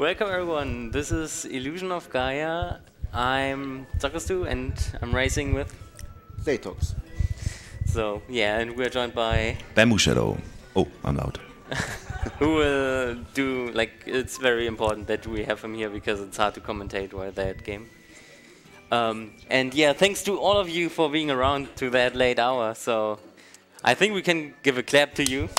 Welcome everyone, this is Illusion of Gaia. I'm ZockerStu and I'm racing with Z4T0X. So yeah, and we're joined by Bamboo Shadow. Oh, I'm loud. who will do, like, it's very important that we have him here because it's hard to commentate while that game. And yeah, thanks to all of you for being around to that late hour. So I think we can give a clap to you.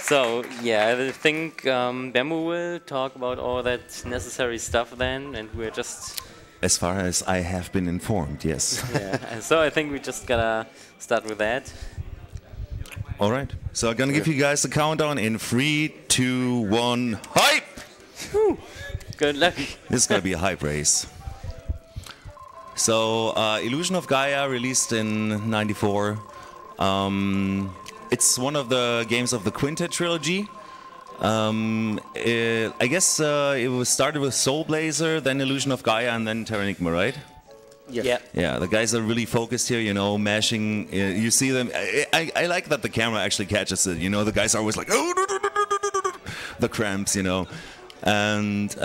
So yeah, I think Bamboo will talk about all that necessary stuff then, and we're just... As far as I have been informed, yes. Yeah, so I think we just gotta start with that. All right, so I'm gonna give you guys a countdown in 3, 2, 1, hype! Whew. Good luck. This is gonna be a hype race. So, Illusion of Gaia, released in '94. It's one of the games of the Quintet trilogy. I guess it was started with Soul Blazer, then Illusion of Gaia, and then Terranigma, right? Yes. Yeah. Yeah, the guys are really focused here, you know, mashing. You see them. I like that the camera actually catches it. You know, the guys are always like, oh, the cramps, you know. And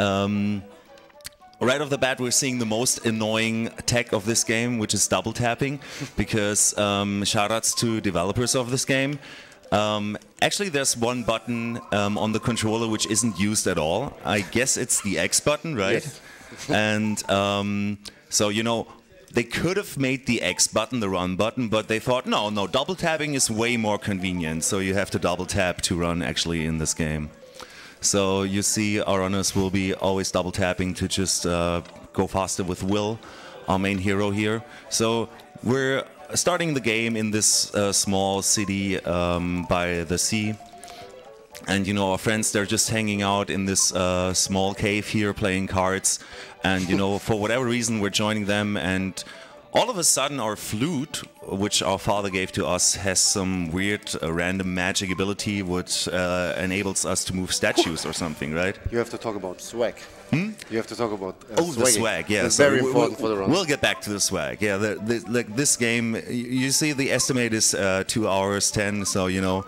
right off the bat, we're seeing the most annoying tech of this game, which is double tapping, because shoutouts to developers of this game. Actually, there's one button on the controller which isn't used at all. I guess it's the X button, right? Yes. And so, you know, they could have made the X button the run button, but they thought, no, double tapping is way more convenient. So you have to double tap to run actually in this game. So you see our runners will be always double tapping to just go faster with Will, our main hero here. So we're starting the game in this small city by the sea. And you know, our friends, they're just hanging out in this small cave here playing cards. And you know, for whatever reason, we're joining them, and all of a sudden our flute, which our father gave to us, has some weird random magic ability which enables us to move statues or something, right? You have to talk about swag. Hmm? You have to talk about the swag, yeah. It's so very important for the run. We'll get back to the swag. Yeah, like this game, you see the estimate is 2 hours 10, so you know,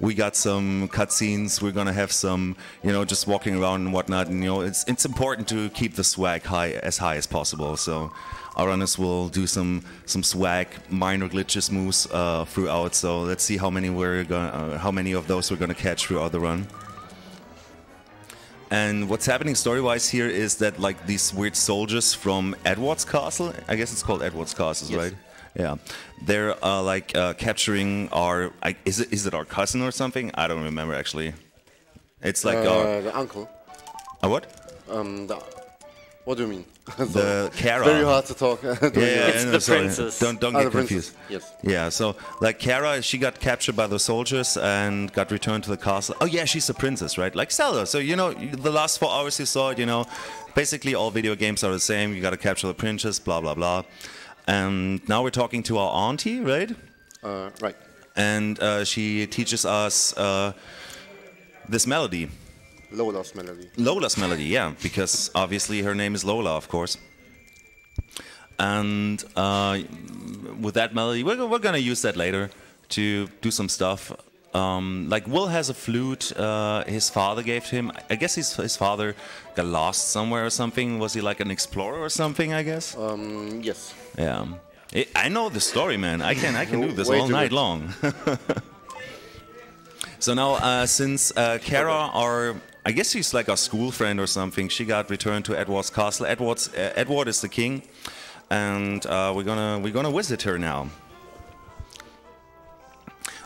we got some cutscenes, we're gonna have some, you know, just walking around and whatnot, and you know, it's important to keep the swag high as possible, so our runners will do some swag, minor glitches moves throughout, so let's see how many how many of those we're gonna catch throughout the run. And what's happening story-wise here is that, like, these weird soldiers from Edward's Castle, I guess it's called Edward's Castle, yes. right? Yeah, they're like capturing our. Is it our cousin or something? I don't remember actually. It's like the uncle. What? What do you mean? The Kara. Very hard to talk. It's the princess. Don't get confused. Yes. Yeah. So like Kara, she got captured by the soldiers and got returned to the castle. Oh yeah, she's a princess, right? Like Zelda. So you know, the last 4 hours you saw it. You know, basically all video games are the same. You got to capture the princess. Blah blah blah. And now we're talking to our auntie, right? Right. And she teaches us this melody. Lola's melody. Lola's melody, yeah, because obviously her name is Lola, of course. And with that melody, we're gonna use that later to do some stuff. Like Will has a flute his father gave to him. I guess his father got lost somewhere or something. Was he like an explorer or something, I guess? Yes. Yeah. I know the story, man. I can do this Way all too night good. long. So now, since Kara, I guess she's like our school friend or something, she got returned to Edward's castle. Edward is the king, and we're gonna visit her now.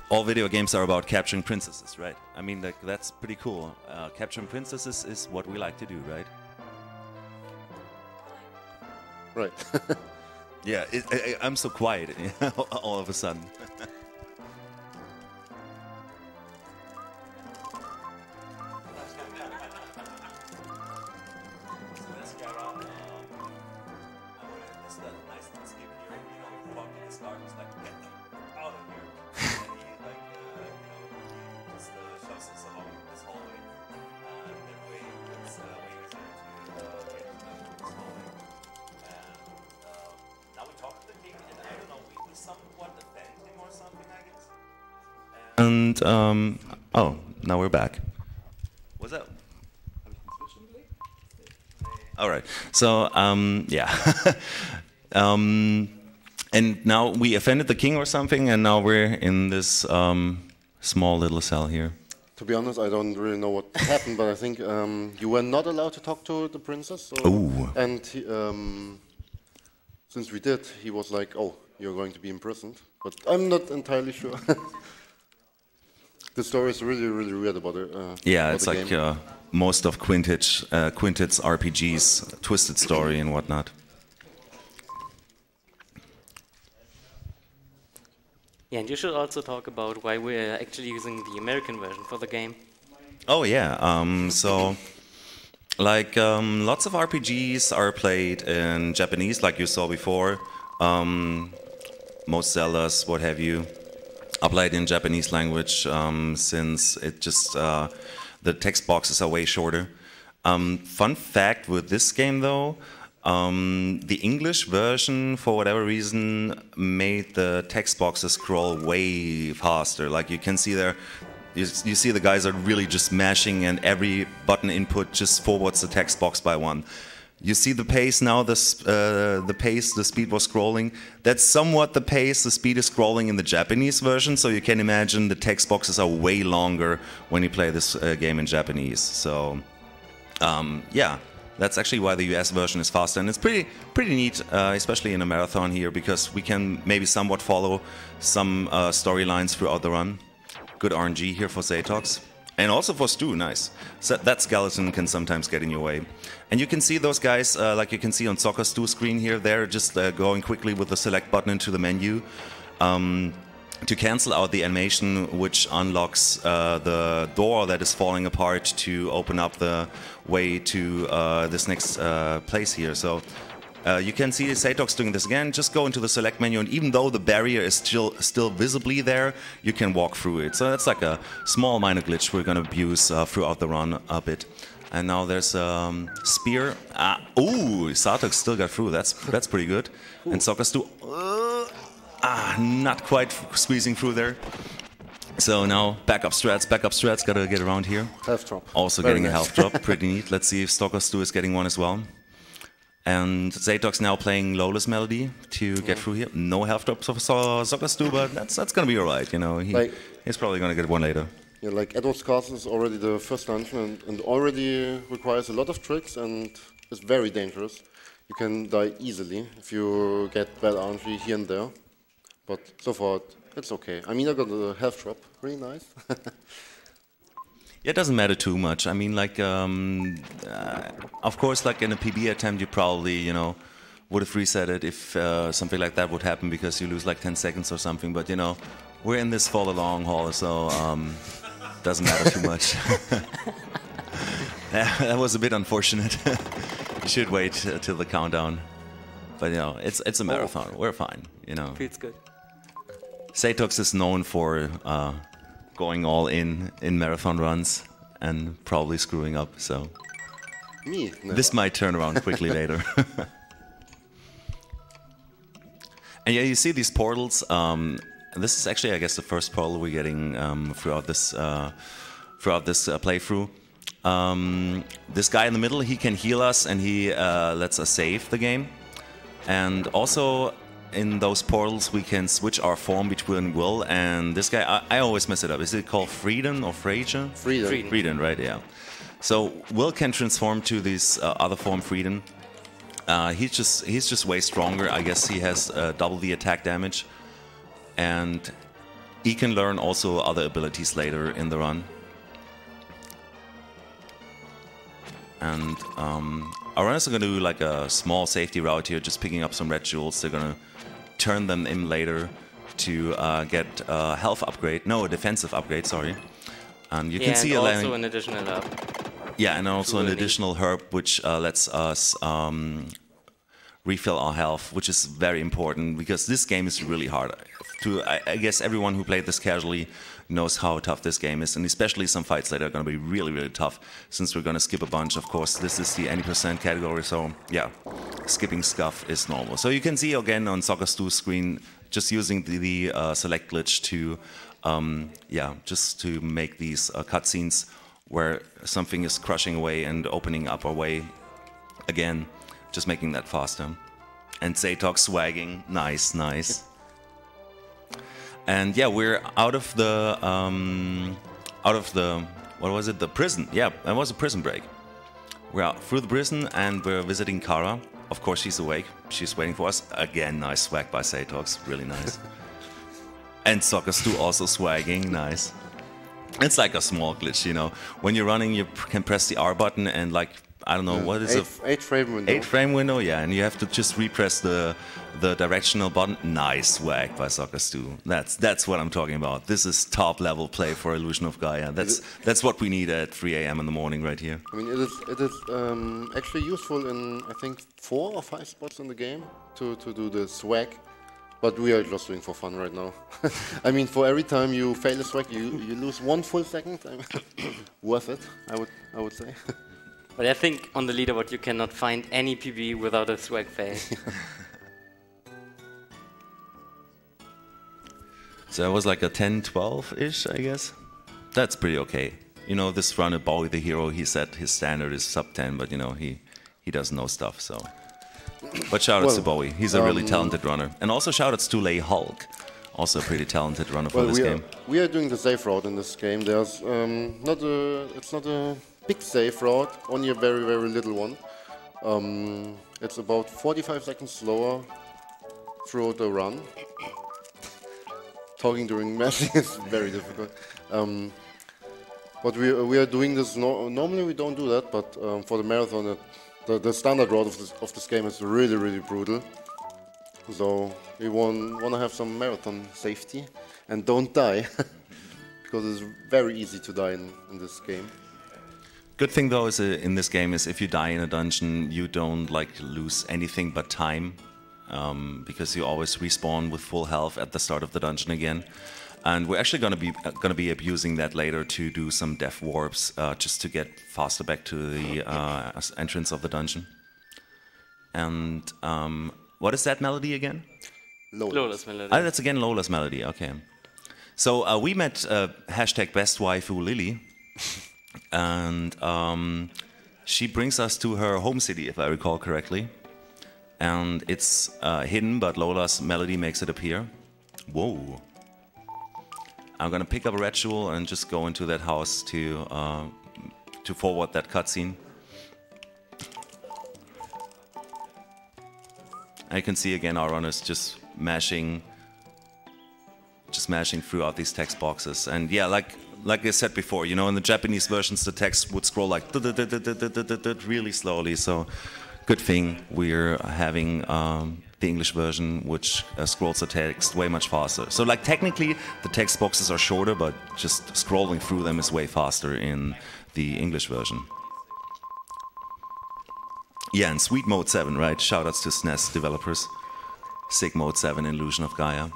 All video games are about capturing princesses, right? I mean, like, that's pretty cool. Capturing princesses is what we like to do, right? Right. Yeah, I'm so quiet all of a sudden. and oh, now we're back. What's that? All right. So yeah, and now we offended the king or something, and now we're in this small little cell here. To be honest, I don't really know what happened, but I think you were not allowed to talk to the princess. So, Ooh. and he, since we did, he was like, "Oh, you're going to be imprisoned." But I'm not entirely sure. The story is really, really weird about it. Yeah, about it's the like game. most of Quintit's RPGs, twisted story and whatnot. Yeah, and you should also talk about why we're actually using the American version for the game. Oh yeah, so like lots of RPGs are played in Japanese, like you saw before. Most Zeldas, what have you, are played in Japanese language since it just the text boxes are way shorter. Fun fact with this game though, the English version, for whatever reason, made the text boxes scroll way faster. Like you can see there, you see the guys are really just mashing, and every button input just forwards the text box by one. You see the pace now, the speed was scrolling. That's somewhat the pace, the speed is scrolling in the Japanese version, so you can imagine the text boxes are way longer when you play this game in Japanese. So, yeah. That's actually why the US version is faster, and it's pretty neat, especially in a marathon here, because we can maybe somewhat follow some storylines throughout the run. Good RNG here for Z4T0X, and also for Stu, nice. So that skeleton can sometimes get in your way. And you can see those guys, like you can see on ZockerStu screen here, they're just going quickly with the select button into the menu. To cancel out the animation, which unlocks the door that is falling apart to open up the way to this next place here. So you can see Z4T0X doing this again. Just go into the select menu, and even though the barrier is still visibly there, you can walk through it. So that's like a small minor glitch we're going to abuse throughout the run a bit. And now there's spear. Ooh, Z4T0X still got through. That's pretty good. Ooh. And ZockerStu. Not quite squeezing through there. So now backup strats, gotta get around here. Health drop. Also Very getting nice. a health drop, pretty neat. Let's see if ZockerStu is getting one as well. And Z4T0X now playing Lowless Melody to get through here. No health drops for ZockerStu, but that's gonna be alright, you know. He's probably gonna get one later. Yeah, like Edward's Castle is already the first dungeon and already requires a lot of tricks and is very dangerous. You can die easily if you get bad RNG here and there. But so far, it's okay. I mean, I got a health drop. Really nice. Yeah, it doesn't matter too much. I mean, like, of course, like in a PB attempt, you probably, you know, would have reset it if something like that would happen because you lose like 10 seconds or something. But, you know, we're in this for the long haul, so doesn't matter too much. That was a bit unfortunate. You should wait till the countdown. But, you know, it's a marathon. We're fine, you know. Feels good. Z4T0X is known for going all in marathon runs and probably screwing up, so Me? No. this might turn around quickly later. And yeah, you see these portals. This is actually, I guess, the first portal we're getting throughout this playthrough. This guy in the middle, he can heal us and he lets us save the game. And also, in those portals, we can switch our form between Will and this guy. I always mess it up. Is it called Freedom or Freesia? Freedom. Freedom, right? Yeah. So Will can transform to this other form, Freedom. He's just way stronger. I guess he has double the attack damage, and he can learn also other abilities later in the run. And our runners are going to do like a small safety route here, just picking up some red jewels. They're going to turn them in later to get a health upgrade. No, a defensive upgrade, sorry. And you can see also an additional herb. Yeah, and also an additional herb which lets us refill our health, which is very important because this game is really hard. I guess everyone who played this casually knows how tough this game is, and especially some fights later are going to be really, really tough since we're going to skip a bunch. Of course, this is the any % category, so yeah, skipping stuff is normal. So you can see again on ZockerStu's screen, just using the select glitch to yeah, just to make these cutscenes where something is crushing away and opening up our way again, just making that faster. And Z4T0X swagging, nice, nice. And yeah, we're out of the, what was it, the prison? Yeah, that was a prison break. We're out through the prison and we're visiting Kara. Of course, she's awake. She's waiting for us. Again, nice swag by Z4T0X, really nice. And ZockerStu also swagging, nice. It's like a small glitch, you know. When you're running, you can press the R button and like, I don't know, what is it? 8-frame window. 8-frame window, yeah, and you have to just repress the directional button. Nice swag by ZockerStu. That's what I'm talking about. This is top level play for Illusion of Gaia. That's what we need at 3 AM in the morning right here. I mean, it is actually useful in I think 4 or 5 spots in the game to do the swag, but we are just doing for fun right now. I mean, for every time you fail a swag, you lose 1 full second. I mean, worth it, I would say. But I think on the leaderboard you cannot find any PB without a swag fail. So that was like a 10-12-ish, I guess. That's pretty okay. You know, this run at Bowie the Hero, he said his standard is sub 10, but you know, he doesn't know stuff, so. But shoutouts to Bowie, he's a really talented runner. And also shoutouts to Lay Hulk, also a pretty talented runner for this game. We are doing the safe route in this game. There's it's not a big safe route, only a very, very little one. It's about 45 seconds slower throughout the run. Talking during matching is very difficult. But we are doing this, normally we don't do that, but for the marathon, the standard route of this game is really, really brutal. So we want to have some marathon safety and don't die, because it's very easy to die in this game. Good thing though is in this game is if you die in a dungeon, you don't like lose anything but time, because you always respawn with full health at the start of the dungeon again. And we're actually gonna be abusing that later to do some death warps, just to get faster back to the entrance of the dungeon. And what is that melody again? Lola's melody. Oh, that's again Lola's melody. Okay. So we met #BestWaifu Lily. And she brings us to her home city, if I recall correctly. And it's hidden, but Lola's melody makes it appear. Whoa. I'm gonna pick up a red jewel and just go into that house to forward that cutscene. I can see again our runners just mashing throughout these text boxes. And yeah, like I said before, you know, in the Japanese versions, the text would scroll like really slowly. So, good thing we're having the English version, which scrolls the text way much faster. So, like technically, the text boxes are shorter, but just scrolling through them is way faster in the English version. Yeah, and Sweet Mode 7, right? Shoutouts to SNES developers. Sick Mode 7, Illusion of Gaia.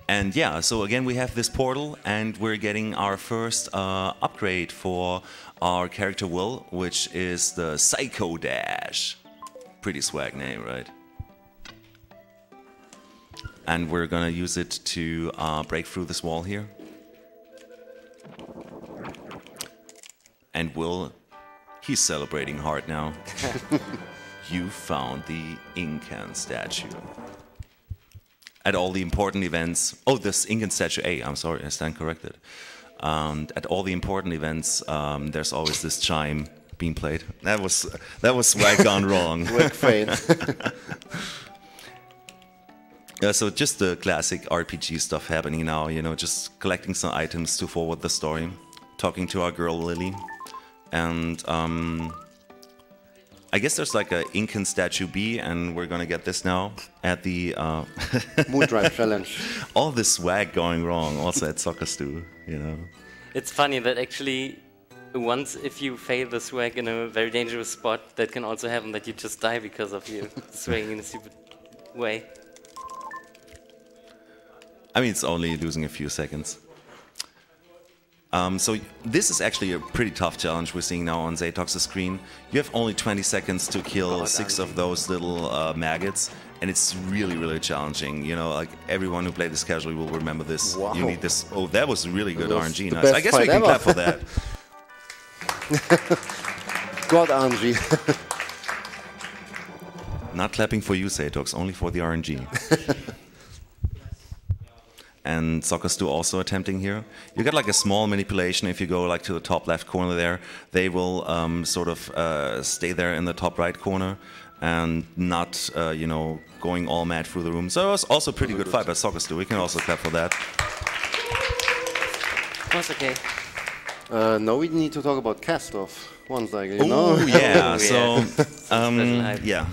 And yeah, so again we have this portal and we're getting our first upgrade for our character Will, which is the Psycho Dash. Pretty swag name, right? And we're gonna use it to break through this wall here. And Will, he's celebrating hard now. You found the Incan statue. At all the important events, oh, this Incan statue A, I'm sorry, I stand corrected. At all the important events, there's always this chime being played. That was swag gone wrong. Work fade. So just the classic RPG stuff happening now, you know, just collecting some items to forward the story, talking to our girl Lily, and I guess there's like a Incan statue B, and we're gonna get this now at the Mood Drive Challenge. All this swag going wrong, also at ZockerStu, you know. It's funny that actually, once if you fail the swag in a very dangerous spot, that can also happen that you just die because of you swagging in a stupid way. I mean, it's only losing a few seconds. So this is actually a pretty tough challenge we're seeing now on Z4T0X's screen. You have only 20 seconds to kill 6 of those little maggots, and it's really, really challenging. You know, like everyone who played this casually will remember this. Wow. You need this. Oh, that was really good RNG. Nice. Best I guess we can fight clap for that. God, RNG. Not clapping for you, Z4T0X, only for the RNG. And ZockerStu also attempting here. You get like a small manipulation if you go like to the top left corner there. They will sort of stay there in the top right corner and not, you know, going all mad through the room. So it was also a pretty good fight by ZockerStu. We can also clap for that. That's okay. Now we need to talk about cast-off. One cycle, you Oh, know? yeah. Oh, So, yeah.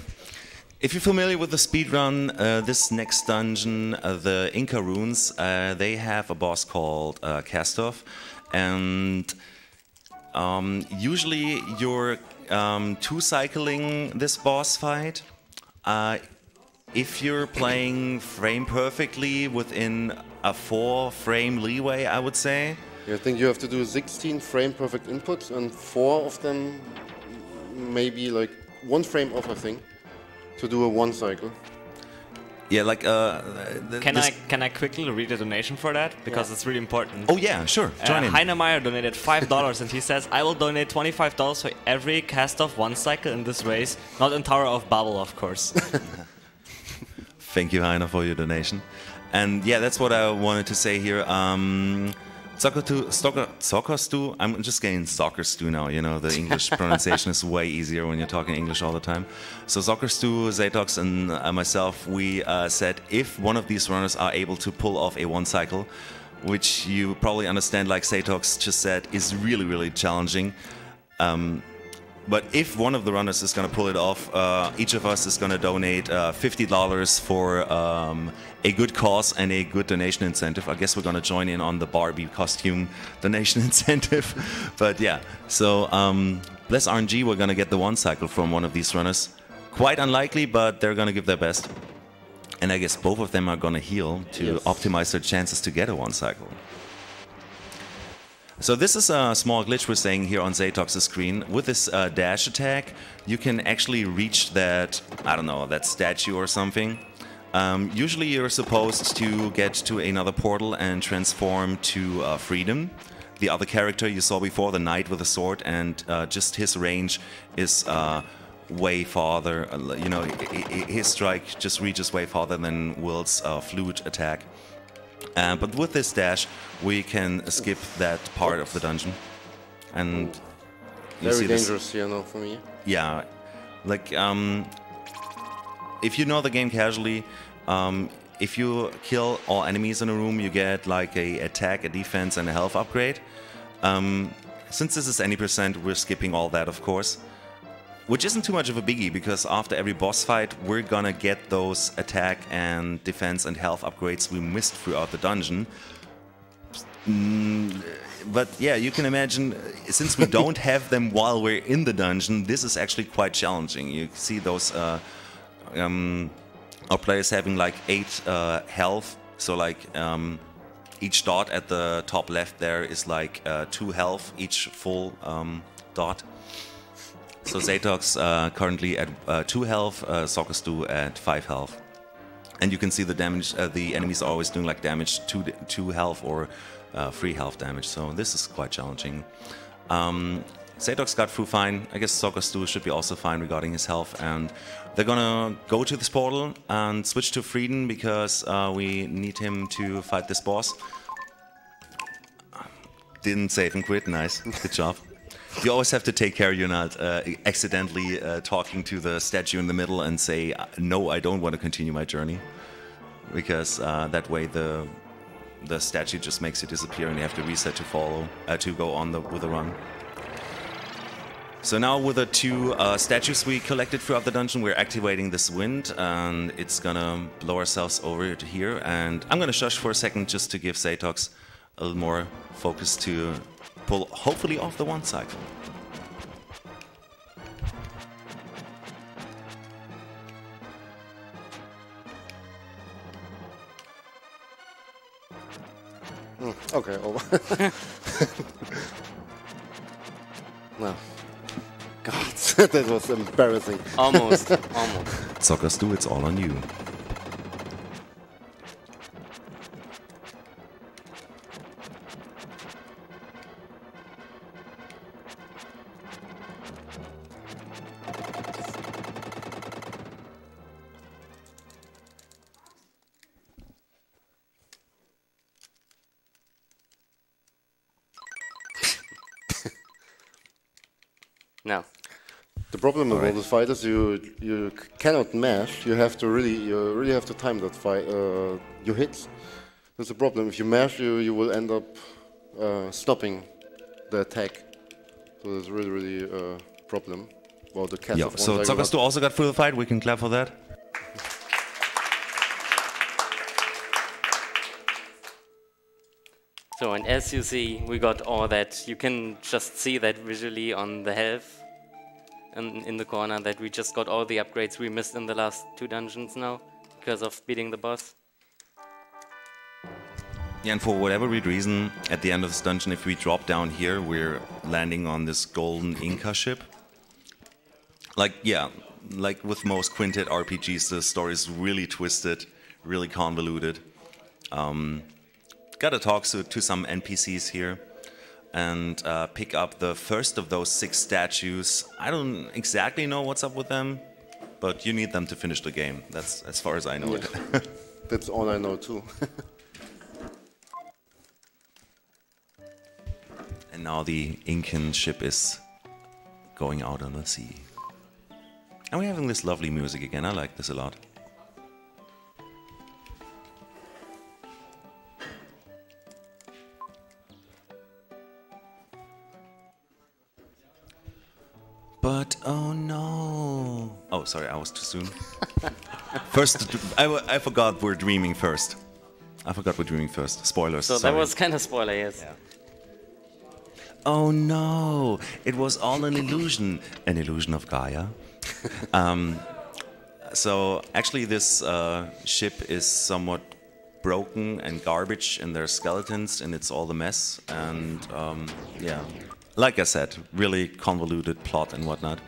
If you're familiar with the speedrun, this next dungeon, the Inca runes, they have a boss called Castoff, and usually you're two-cycling this boss fight. If you're playing frame perfectly within a 4-frame leeway, I would say. I think you have to do 16 frame perfect inputs, and 4 of them maybe like 1 frame off, I think, to do a 1 cycle. Yeah, like Can I quickly read a donation for that, because it's really important. Oh yeah, sure. Join in. Heinemeyer donated $5 and he says, "I will donate $25 for every cast off 1 cycle in this race, not in Tower of Babel, of course." Thank you, Heiner, for your donation. And yeah, that's what I wanted to say here. ZockerStu, I'm just getting ZockerStu now, you know, the English pronunciation is way easier when you're talking English all the time. So ZockerStu, Z4T0X, and myself, we said if one of these runners are able to pull off a 1 cycle, which you probably understand, like Z4T0X just said, is really, really challenging. But if one of the runners is going to pull it off, each of us is going to donate $50 for a good cause and a good donation incentive. I guess we're going to join in on the Barbie costume donation incentive. But yeah, so bless RNG, we're going to get the 1 cycle from one of these runners. Quite unlikely, but they're going to give their best. And I guess both of them are going to heal to optimize their chances to get a 1 cycle. So this is a small glitch we're saying here on Z4T0X's screen. With this dash attack, you can actually reach that, I don't know, that statue or something. Usually you're supposed to get to another portal and transform to Freedom, the other character you saw before, the knight with a sword, and just his range is way farther, you know, his strike just reaches way farther than Will's flute attack. But with this dash, we can skip that part of the dungeon. And you Very see dangerous here now for me. Yeah, like if you know the game casually, if you kill all enemies in a room, you get like a attack, a defense, and a health upgrade. Since this is any percent, we're skipping all that, of course. Which isn't too much of a biggie, because after every boss fight, we're gonna get those attack and defense and health upgrades we missed throughout the dungeon. But yeah, you can imagine, since we don't have them while we're in the dungeon, this is actually quite challenging. You see those our players having like 8 health, so like each dot at the top left there is like 2 health, each full dot. So Z4T0X currently at 2 health, ZockerStu at 5 health. And you can see the damage, the enemies are always doing like damage 2 health or 3 health damage, so this is quite challenging. Z4T0X got through fine. I guess ZockerStu should be also fine regarding his health, and they're gonna go to this portal and switch to Frieden because we need him to fight this boss. Didn't save and quit, nice, good job. You always have to take care you're not accidentally talking to the statue in the middle and say, no, I don't want to continue my journey. Because that way the statue just makes you disappear and you have to reset to follow, to go on with the run. So now with the 2 statues we collected throughout the dungeon, we're activating this wind and it's gonna blow ourselves over to here. And I'm gonna shush for a second just to give Z4T0X a little more focus to pull hopefully off the 1 cycle. Okay, over. No. God, that was embarrassing. Almost, almost. ZockerStu, it's all on you. No. The problem with all these fighters, you cannot mash. You really have to time that fight. Your hits. That's a problem. If you mash, you will end up stopping the attack. So that's really a problem. Well, the cast of so ZockerStu also got through the fight. We can clap for that. So, and as you see, we got all that. You can just see that visually on the health in the corner, that we just got all the upgrades we missed in the last 2 dungeons now because of beating the boss. Yeah, and for whatever reason, at the end of this dungeon, if we drop down here, we're landing on this golden Inca ship. Like, yeah, like with most quintet RPGs, the story is really twisted, really convoluted. Gotta talk to some NPCs here and pick up the first of those 6 statues. I don't exactly know what's up with them, but you need them to finish the game. That's as far as I know it. That's all I know too. And now the Incan ship is going out on the sea. And we're having this lovely music again. I like this a lot. But oh no! Oh, sorry, I was too soon. First, I forgot we're dreaming first. I forgot we're dreaming first. Spoilers. So sorry. that was kind of spoiler, yes. Yeah. Oh no! It was all an illusion of Gaia. So actually, this ship is somewhat broken and garbage, and there's skeletons, and it's all a mess. And yeah. Like I said, really convoluted plot and whatnot.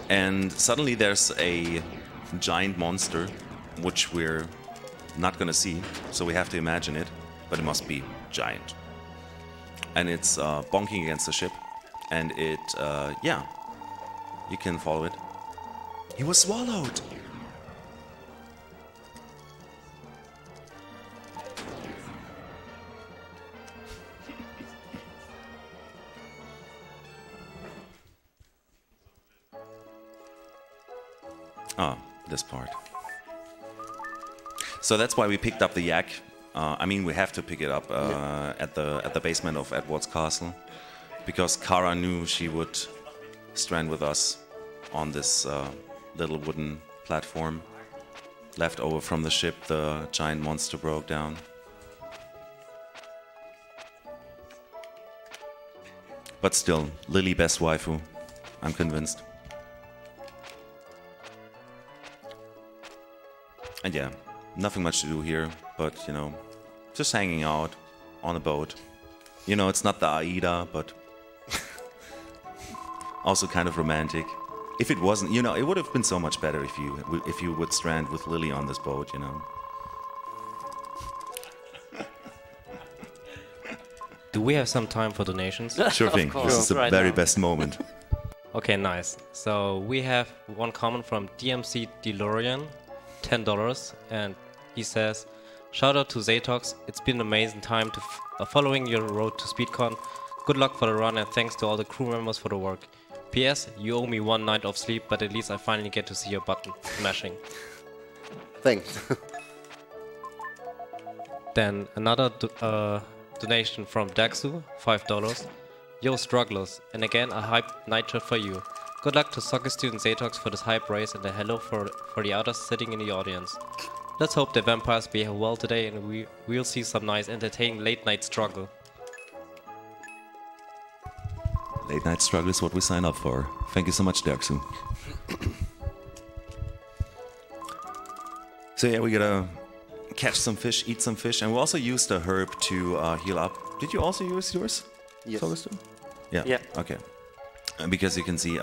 And suddenly there's a giant monster, which we're not gonna see, so we have to imagine it, but it must be giant. And it's bonking against the ship, and it, yeah, you can follow it. He was swallowed! Ah, this part. So that's why we picked up the yak. I mean, we have to pick it up at the basement of Edward's castle, because Kara knew she would strand with us on this little wooden platform left over from the ship. The giant monster broke down. But still, Lily best waifu. I'm convinced. And yeah, nothing much to do here, but, you know, just hanging out on a boat. You know, it's not the Aida, but also kind of romantic. If it wasn't, you know, it would have been so much better if you would strand with Lily on this boat, you know. Do we have some time for donations? Sure thing. This is the right very now. best moment. Okay, nice. So we have one comment from DMC DeLorean, $10, and he says, "Shout out to Z4T0X. It's been an amazing time to following your road to SpeedCon. Good luck for the run, and thanks to all the crew members for the work. P.S. You owe me 1 night of sleep, but at least I finally get to see your button smashing." Thanks. Then another donation from Daxu, $5. "Yo strugglers, and again a hype night shot for you. Good luck to ZockerStu and Z4T0X for this hype race, and a hello for the others sitting in the audience. Let's hope the vampires behave well today, and we'll see some nice entertaining late night struggle." Late night struggle is what we sign up for. Thank you so much, Daxu. So yeah, we got a catch some fish, eat some fish, and we also used a herb to heal up. Did you also use yours? Yes. ZockerStu? Yeah. Yeah. Okay. Because you can see,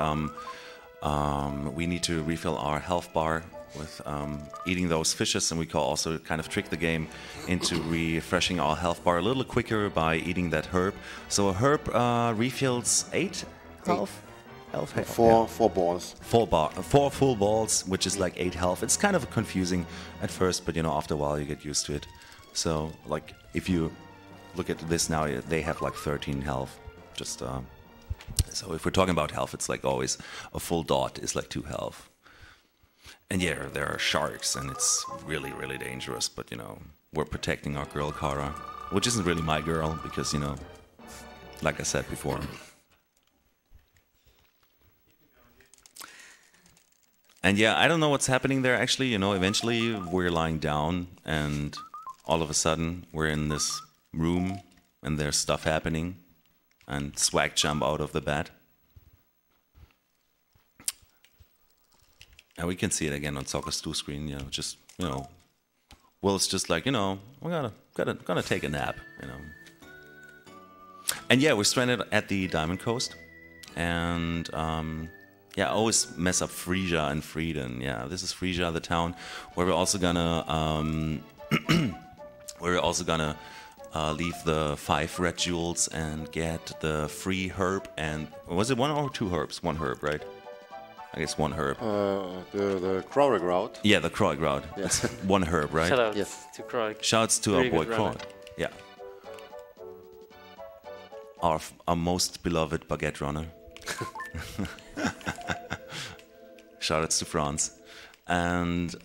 we need to refill our health bar with eating those fishes, and we can also kind of trick the game into refreshing our health bar a little quicker by eating that herb. So a herb refills 8 health. Four balls. 4 full balls, which is like 8 health. It's kind of confusing at first, but you know, after a while you get used to it. So, like, if you look at this now, they have like 13 health. Just so if we're talking about health, it's like always a full dot is like 2 health. And yeah, there are sharks, and it's really, really dangerous. But you know, we're protecting our girl Kara, which isn't really my girl because you know, like I said before. And yeah, I don't know what's happening there actually. You know, eventually we're lying down, and all of a sudden we're in this room, and there's stuff happening, and swag jump out of the bed. And we can see it again on ZockerStu screen, you know, just, you know, Will's just like, you know, we're gonna take a nap, you know. And yeah, we're stranded at the Diamond Coast, and yeah, I always mess up Freesia and Frieden. Yeah, this is Freesia, the town, where we're also gonna leave the 5 red jewels and get the free herb. And was it 1 or 2 herbs? 1 herb, right? I guess 1 herb. The Krorik route. Yeah, the Krorik route. Yeah. That's 1 herb, right? Shout out Yes. to Kroik. Shouts to Very our boy good runner. Krorik. Yeah. Our most beloved baguette runner. Shoutouts to France. And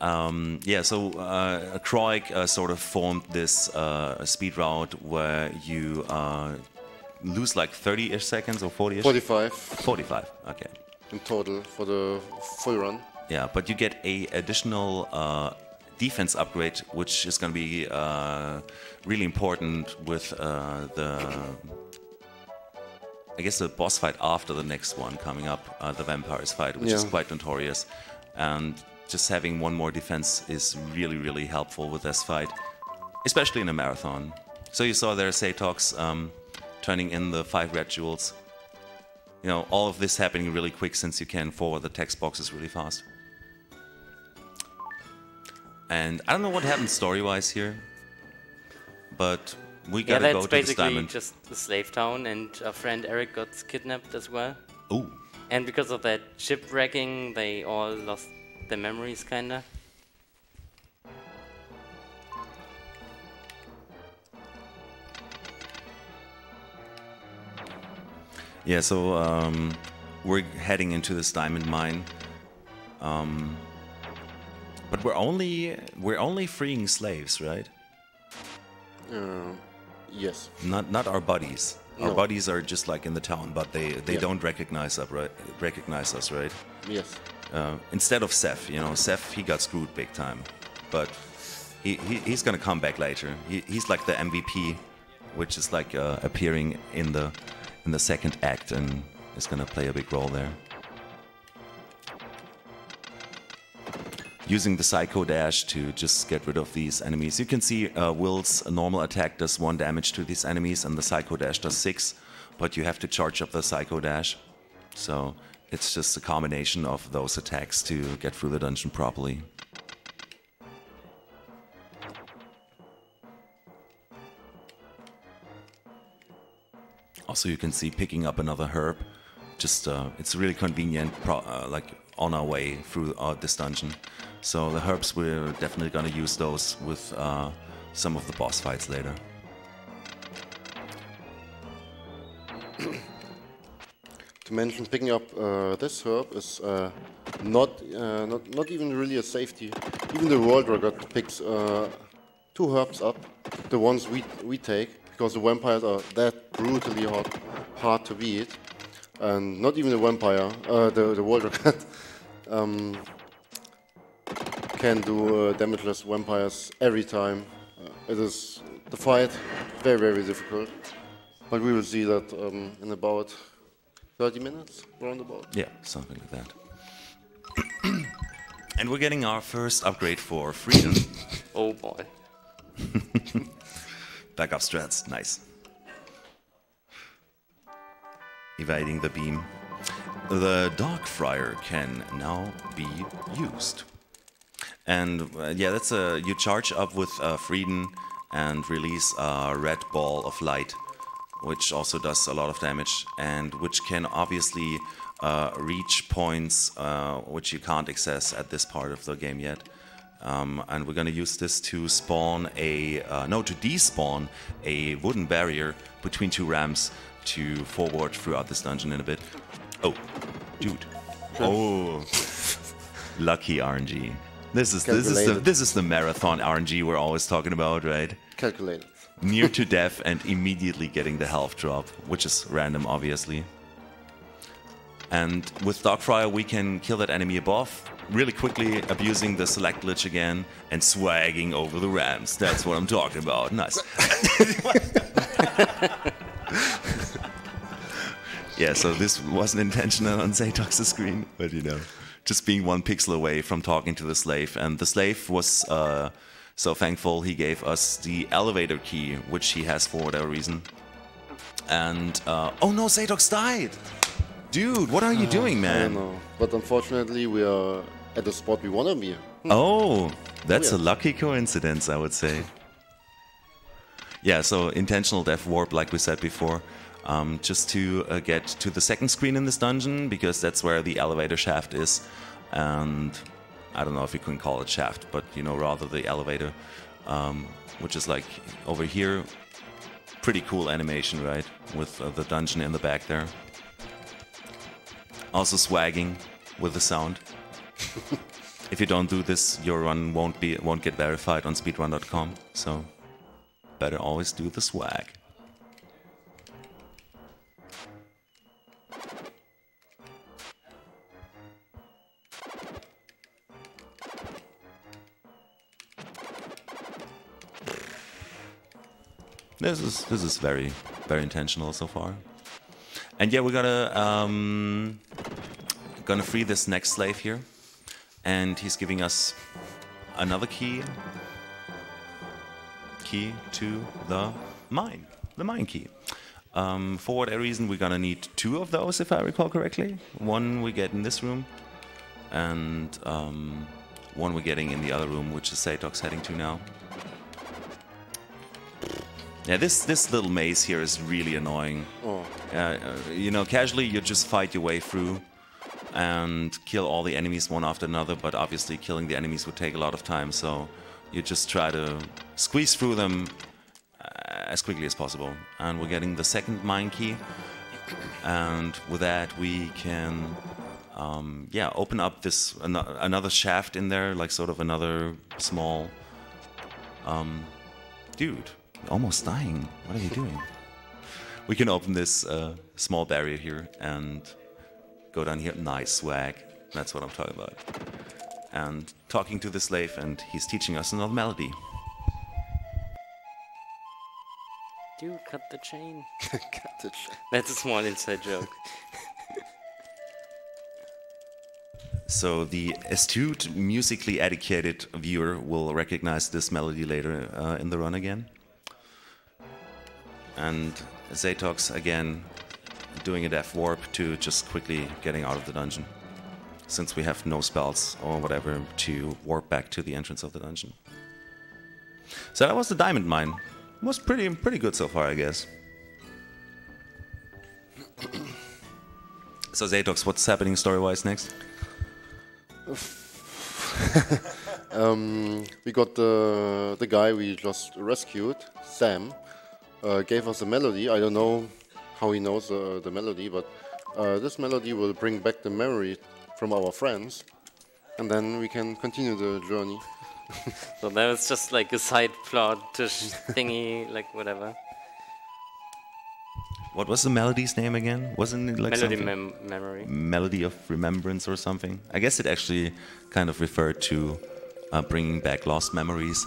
yeah, so Kroik sort of formed this speed route where you lose like 30-ish seconds or 40-ish? 45 45, okay. in total for the full run. Yeah, but you get a additional defense upgrade, which is going to be really important with I guess the boss fight after the next one coming up, the Vampires fight, which is quite notorious. And just having 1 more defense is really, really helpful with this fight, especially in a marathon. So you saw there Z4T0X turning in the 5 red jewels. You know, all of this happening really quick since you can forward the text boxes really fast. And I don't know what happened story-wise here, but we gotta go to this diamond. That's basically just the slave town, and our friend Eric got kidnapped as well. Ooh. And because of that shipwrecking, they all lost their memories, kinda. Yeah, so we're heading into this diamond mine, but we're only freeing slaves, right? Yes. Not our buddies. Our No. buddies are just like in the town, but they don't recognize us, right? Yes. Instead of Seth, you know, Seth, he got screwed big time, but he's gonna come back later. He's like the MVP, which is like appearing in the second act, and is gonna play a big role there. Using the Psycho Dash to just get rid of these enemies. You can see Will's normal attack does 1 damage to these enemies, and the Psycho Dash does 6, but you have to charge up the Psycho Dash. So it's just a combination of those attacks to get through the dungeon properly. Also, you can see picking up another herb. Just it's really convenient, like on our way through this dungeon. So the herbs, we're definitely gonna use those with some of the boss fights later. To mention, picking up this herb is not even really a safety. Even the world record picks 2 herbs up, the ones we take, because the vampires are that brutally hard to beat, and not even the vampire, the world record can do damageless vampires every time. It is the fight very, very difficult, but we will see that in about 30 minutes, roundabout. Yeah, something like that. And we're getting our first upgrade for Freedom. Oh boy. Backup strats, nice. Evading the beam. The Dark Friar can now be used. And yeah, that's you charge up with Frieden and release a red ball of light, which also does a lot of damage and which can obviously reach points which you can't access at this part of the game yet. And we're gonna use this to spawn to despawn a wooden barrier between two ramps to forward throughout this dungeon in a bit. Oh, dude. Oh, lucky RNG. This is the marathon RNG we're always talking about, right? Calculated. Near to death and immediately getting the health drop, which is random, obviously. And with Darkfriar, we can kill that enemy above really quickly, abusing the select glitch again and swagging over the ramps. That's what I'm talking about. Nice. Yeah, so this wasn't intentional on ZockerStu's screen, but you know, just being 1 pixel away from talking to the slave. And the slave was so thankful he gave us the elevator key, which he has for whatever reason. And, oh no, ZockerStu died! Dude, what are you doing, man? I don't know, but unfortunately we are at the spot we want to be. Oh, that's a lucky coincidence, I would say. Yeah, so intentional death warp, like we said before. Just to get to the second screen in this dungeon, because that's where the elevator shaft is. And I don't know if you can call it shaft, but you know, rather the elevator, which is like over here. Pretty cool animation, right? With the dungeon in the back there. Also swagging with the sound. If you don't do this, your run won't get verified on speedrun.com. So better always do the swag. This is very, very intentional so far. And yeah, we're gonna free this next slave here, and he's giving us another key to the mine key. For whatever reason, we're gonna need 2 of those, if I recall correctly. One we get in this room, and one we're getting in the other room, which is ZockerStu's heading to now. Yeah, this little maze here is really annoying. Oh. You know, casually you just fight your way through and kill all the enemies one after another, but obviously killing the enemies would take a lot of time, so you just try to squeeze through them as quickly as possible. And we're getting the second mine key, and with that we can yeah, open up this another shaft in there, like sort of another small dude. Almost dying. What are you doing? We can open this small barrier here and go down here. Nice swag. That's what I'm talking about. And talking to the slave, and he's teaching us another melody. Dude, cut the chain. Cut the chain. That's a small inside joke. So the astute, musically educated viewer will recognize this melody later in the run again. And ZockerStu again doing a death warp to just quickly getting out of the dungeon, since we have no spells or whatever to warp back to the entrance of the dungeon. So that was the diamond mine. It was pretty good so far, I guess. So ZockerStu, what's happening story-wise next? We got the guy we just rescued, Sam. Gave us a melody. I don't know how he knows the melody, but this melody will bring back the memory from our friends, and then we can continue the journey. So that was just like a side plot thingy, like whatever. What was the melody's name again? Wasn't it like Melody something? memory. Melody of Remembrance or something? I guess it actually kind of referred to bringing back lost memories.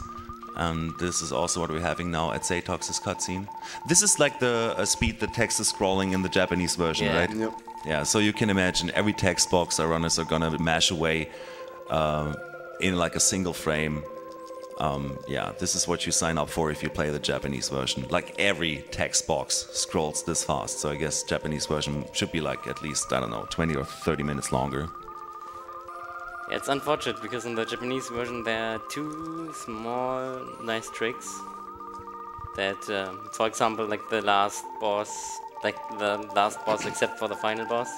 And this is also what we're having now at ZockerStu's cutscene. This is like the speed the text is scrolling in the Japanese version, Yeah. right? Yep. Yeah, so you can imagine every text box our runners are gonna mash away in like a single frame yeah, this is what you sign up for if you play the Japanese version. Like every text box scrolls this fast, so I guess Japanese version should be like at least, I don't know, 20 or 30 minutes longer. Yeah, it's unfortunate because in the Japanese version there are two small nice tricks that, for example, like the last boss, except for the final boss,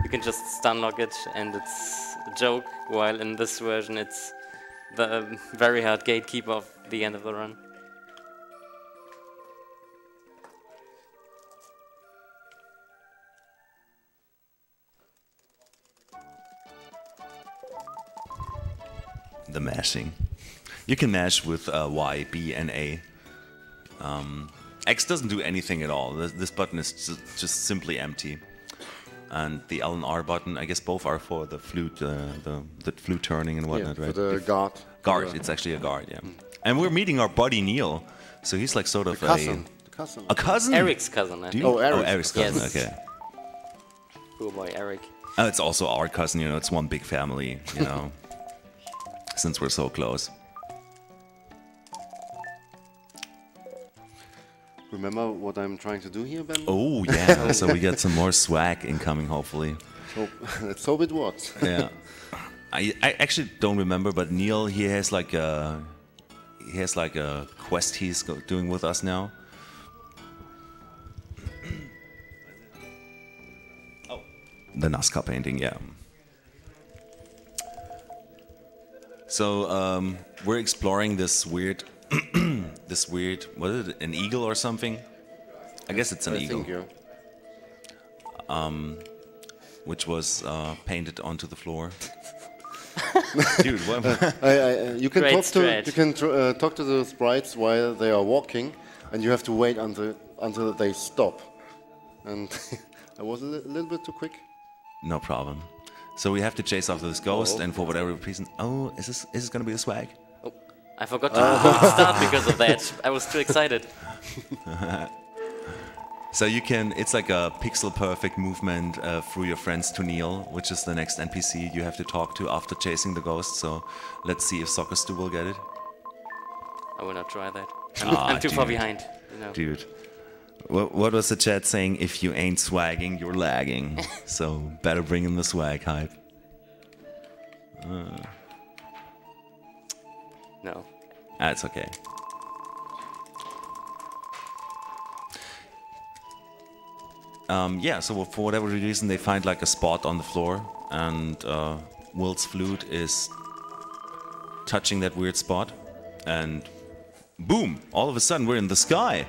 you can just stun lock it and it's a joke, while in this version it's the very hard gatekeeper of the end of the run. The mashing. You can mash with Y, B, and A. X doesn't do anything at all. This button is just simply empty. And the L and R button, I guess both are for the flute, the flute turning and whatnot, yeah, right? For the guard. Guard, it's actually a guard, yeah. And we're meeting our buddy Neil. So he's like sort of The cousin. The cousin. a cousin? Eric's cousin, I think. Oh, Eric's cousin, Yes. okay. Poor boy, Eric. It's also our cousin, you know, it's one big family, you know, since we're so close. Remember what I'm trying to do here, Ben? Oh, yeah, so we get some more swag incoming, hopefully. Let's hope it works. Yeah. I actually don't remember, but Neil, he has like a quest he's doing with us now. Oh, the Nazca painting, yeah. So we're exploring this weird, what is it? An eagle or something? I guess it's an eagle. Think, yeah. Which was painted onto the floor. Dude, what? You can Great talk stretch. talk to the sprites while they are walking, and you have to wait until they stop. And I was a little bit too quick. No problem. So we have to chase after this ghost, and for whatever reason, oh, is this gonna be a swag? Oh, I forgot to start because of that. I was too excited. So you can, it's like a pixel perfect movement through your friends to Neil, which is the next NPC you have to talk to after chasing the ghost. So let's see if ZockerStu will get it. I will not try that. Ah, I'm too far dude. behind. You know. Dude, what was the chat saying? If you ain't swagging, you're lagging. So better bring in the swag hype. No. That's okay. Yeah, so for whatever reason they find like a spot on the floor, and Will's flute is touching that weird spot, and boom! All of a sudden we're in the sky.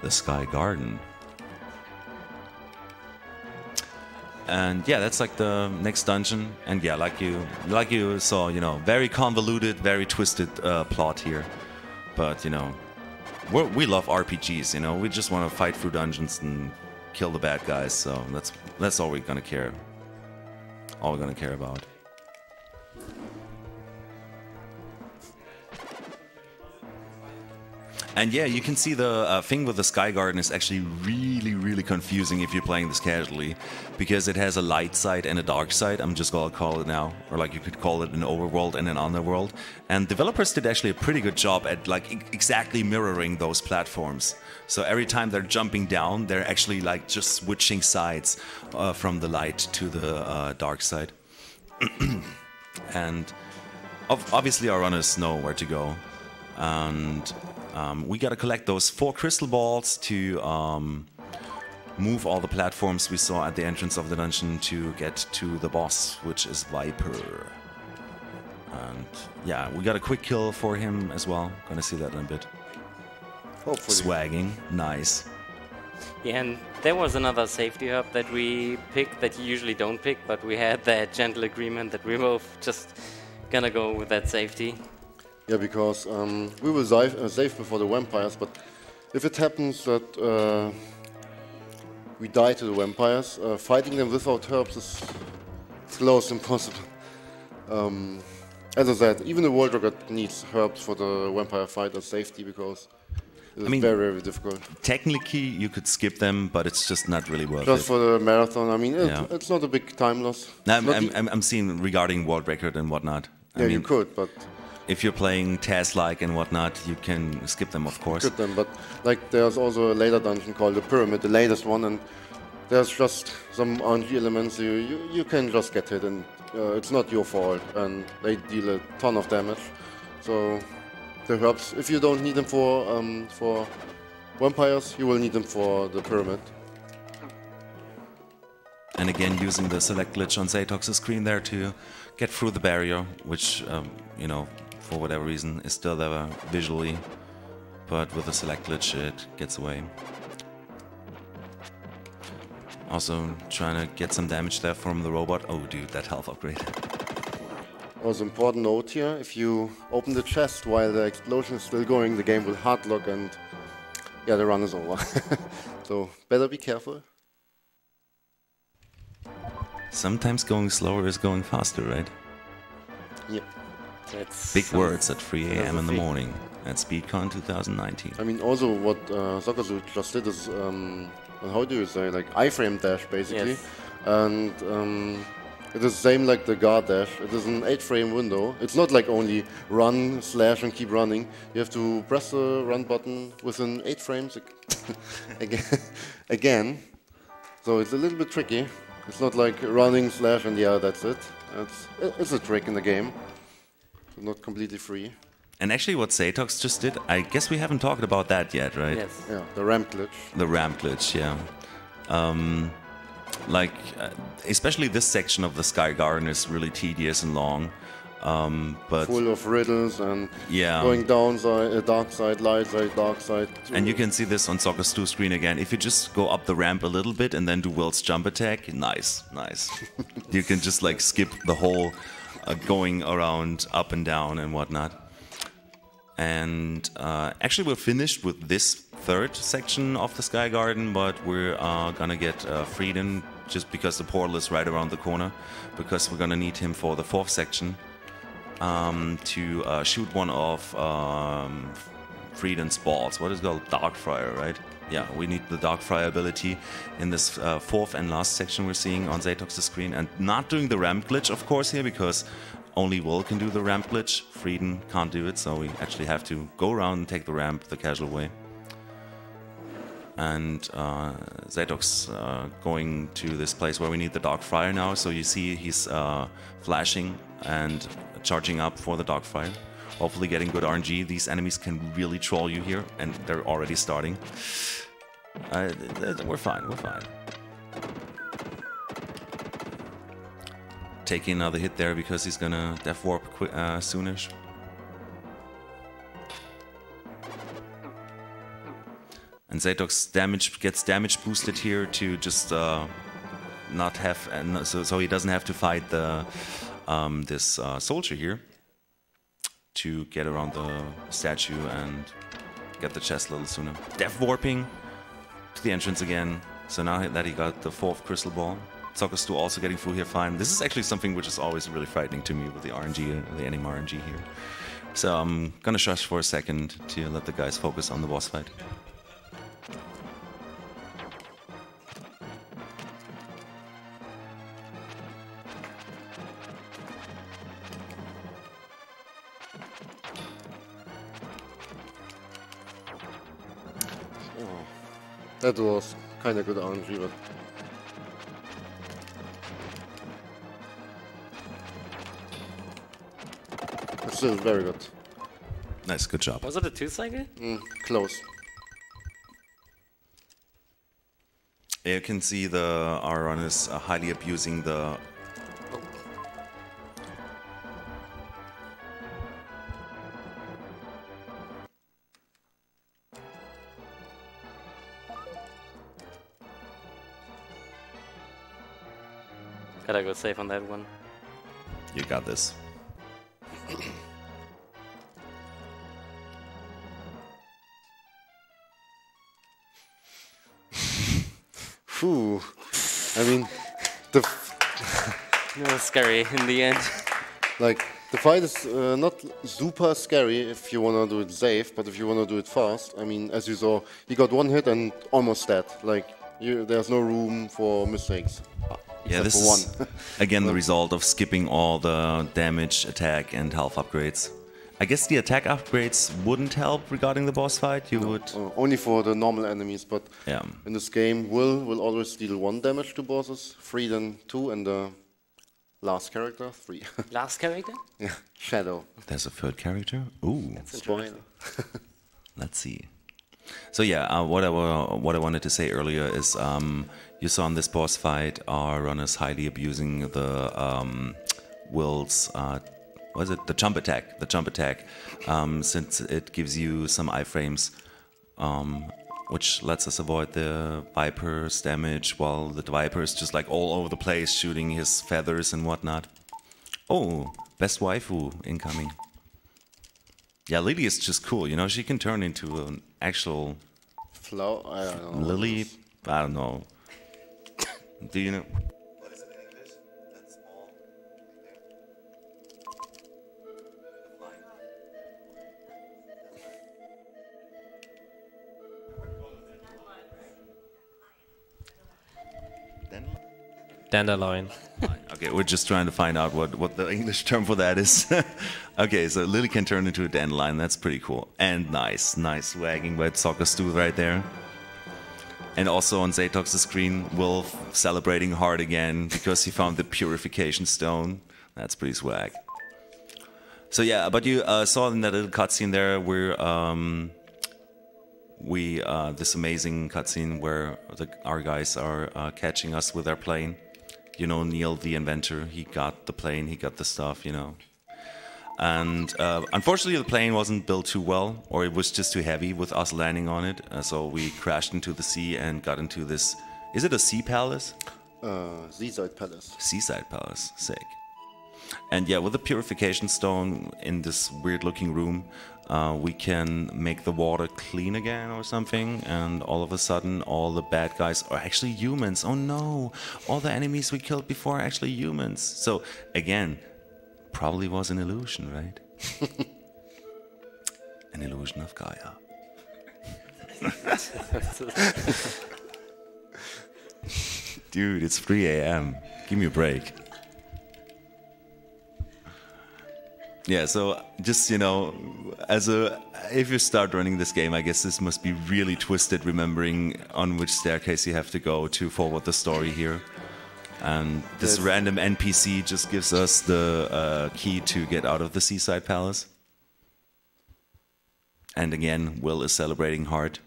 The Sky Garden. And yeah, that's like the next dungeon. And yeah, like you saw, you know, very convoluted, very twisted plot here. But you know, we love RPGs. You know, we just want to fight through dungeons and kill the bad guys. So that's all we're gonna care. All we're gonna care about. And yeah, you can see the thing with the Sky Garden is actually really, really confusing if you're playing this casually, because it has a light side and a dark side. I'm just gonna call it now, or like you could call it an overworld and an underworld. And developers did actually a pretty good job at like exactly mirroring those platforms. So every time they're jumping down, they're actually like just switching sides from the light to the dark side. And obviously our runners know where to go. And we gotta collect those 4 crystal balls to move all the platforms we saw at the entrance of the dungeon to get to the boss, which is Viper. And yeah, we got a quick kill for him as well. Gonna see that in a bit. Hopefully. Swagging, nice. Yeah, and there was another safety hub that we picked that you usually don't pick, but we had that gentle agreement that we're both just gonna go with that safety. Yeah, because we will save before the vampires, but if it happens that we die to the vampires, fighting them without herbs is close to impossible. As I said, even the World Record needs herbs for the vampire fight as safety, because it's very, very difficult. Technically, you could skip them, but it's just not really worth Just it. for the marathon, I mean, Yeah. it's not a big time loss. I'm seeing regarding world record and whatnot. Yeah, you could, but if you're playing task-like and whatnot, you can skip them, of course. Skip them, but like there's also a later dungeon called the Pyramid, the latest one, and there's just some RNG elements you can just get hit, and it's not your fault, and they deal a ton of damage. So the herbs, if you don't need them for vampires, you will need them for the Pyramid. And again, using the select glitch on ZockerStu's screen there to get through the barrier, which, you know, for whatever reason is still there visually, but with the select glitch it gets away. Also trying to get some damage there from the robot. Oh dude, that health upgrade. Also important note here, if you open the chest while the explosion is still going, the game will hard lock and yeah, the run is over. So better be careful. Sometimes going slower is going faster, right? Yep. That's Big words at 3 a.m. in the philosophy. morning at SpeedCon 2019. I mean, also what ZockerStu just did is, how do you say, like iframe dash basically. Yes. And it is the same like the guard dash. It is an 8-frame window. It's not like only run, slash and keep running. You have to press the run button within 8 frames again. So it's a little bit tricky. It's not like running, slash and yeah, that's it. It's a trick in the game. So not completely free. And actually what ZockerStu just did, I guess we haven't talked about that yet, right? Yes. Yeah, the ramp glitch. The ramp glitch, yeah. Especially this section of the Sky Garden is really tedious and long. But Full of riddles and yeah. going down side, dark side, light side, dark side. And you can see this on ZockerStu screen again. If you just go up the ramp a little bit and then do Will's jump attack, nice, nice. You can just like skip the whole going around up and down and whatnot. And actually we're finished with this third section of the Sky Garden, but we're gonna get Freedom just because the portal is right around the corner, because we're gonna need him for the fourth section to shoot one of Freedom's balls. What is it called? Darkfire, right? Yeah, we need the Darkfire ability in this fourth and last section we're seeing on ZockerStu's screen, and not doing the ramp glitch, of course, here, because only Will can do the ramp glitch. Frieden can't do it, so we actually have to go around and take the ramp the casual way. And ZockerStu's going to this place where we need the Darkfire now, so you see he's flashing and charging up for the Darkfire. Hopefully getting good RNG. These enemies can really troll you here, and they're already starting. We're fine, we're fine. Taking another hit there because he's gonna death warp soonish. And ZockerStu damage gets damage boosted here to just not have, and so he doesn't have to fight the this soldier here to get around the statue and get the chest a little sooner. Death warping to the entrance again. So now that he got the fourth crystal ball. ZockerStu also getting through here fine. This is actually something which is always really frightening to me with the RNG, the enemy RNG here. So I'm gonna shush for a second to let the guys focus on the boss fight. Oh, that was kind of good RNG, but it's still very good. Nice, good job. Was it a 2-cycle? Close. You can see the R-Run is highly abusing the... Gotta go safe on that one. You got this. Phew. I mean, the It was scary in the end. like the fight is not super scary if you wanna do it safe, but if you wanna do it fast, I mean, as you saw, he got one hit and almost dead. Like there's no room for mistakes. Yeah, this is again the result of skipping all the damage, attack, and health upgrades. I guess the attack upgrades wouldn't help regarding the boss fight. You would only for the normal enemies, but yeah. in this game, will always deal 1 damage to bosses, 3 then 2, and the last character 3. Last character? Yeah, Shadow. There's a third character. Ooh, Spoiler. let's see. So yeah, what I wanted to say earlier is you saw in this boss fight our runners highly abusing the Will's what is it? The jump attack, since it gives you some iframes, which lets us avoid the Viper's damage, while the Viper is just like all over the place shooting his feathers and whatnot. Oh, best waifu incoming. Yeah, Lily is just cool, you know, she can turn into an actual Flower? I don't know. Lily, I don't know. Do you know? What is it in English? That's small. Dandelion. Okay, we're just trying to find out what the English term for that is. Okay, so Lily can turn into a dandelion. That's pretty cool. And nice wagging by ZockerStu right there. And also on Z4T0X's screen, Wolf celebrating hard again because he found the purification stone. That's pretty swag. So yeah, but you saw in that little cutscene there where this amazing cutscene where our guys are catching us with our plane. You know, Neil, the inventor, he got the plane, he got the stuff, you know. And unfortunately, the plane wasn't built too well, or it was just too heavy with us landing on it. So we crashed into the sea and got into this. Is it a sea palace? Seaside Palace. Seaside Palace, sick. And yeah, with the purification stone in this weird-looking room, we can make the water clean again or something, and all of a sudden all the bad guys are actually humans. Oh no, all the enemies we killed before are actually humans. So again, probably was an illusion, right? An illusion of Gaia. Dude, it's 3 a.m. Give me a break. Yeah, so just, you know, if you start running this game, I guess this must be really twisted, remembering on which staircase you have to go to forward the story here. And this random NPC just gives us the key to get out of the Seaside Palace. And again, Will is celebrating hard.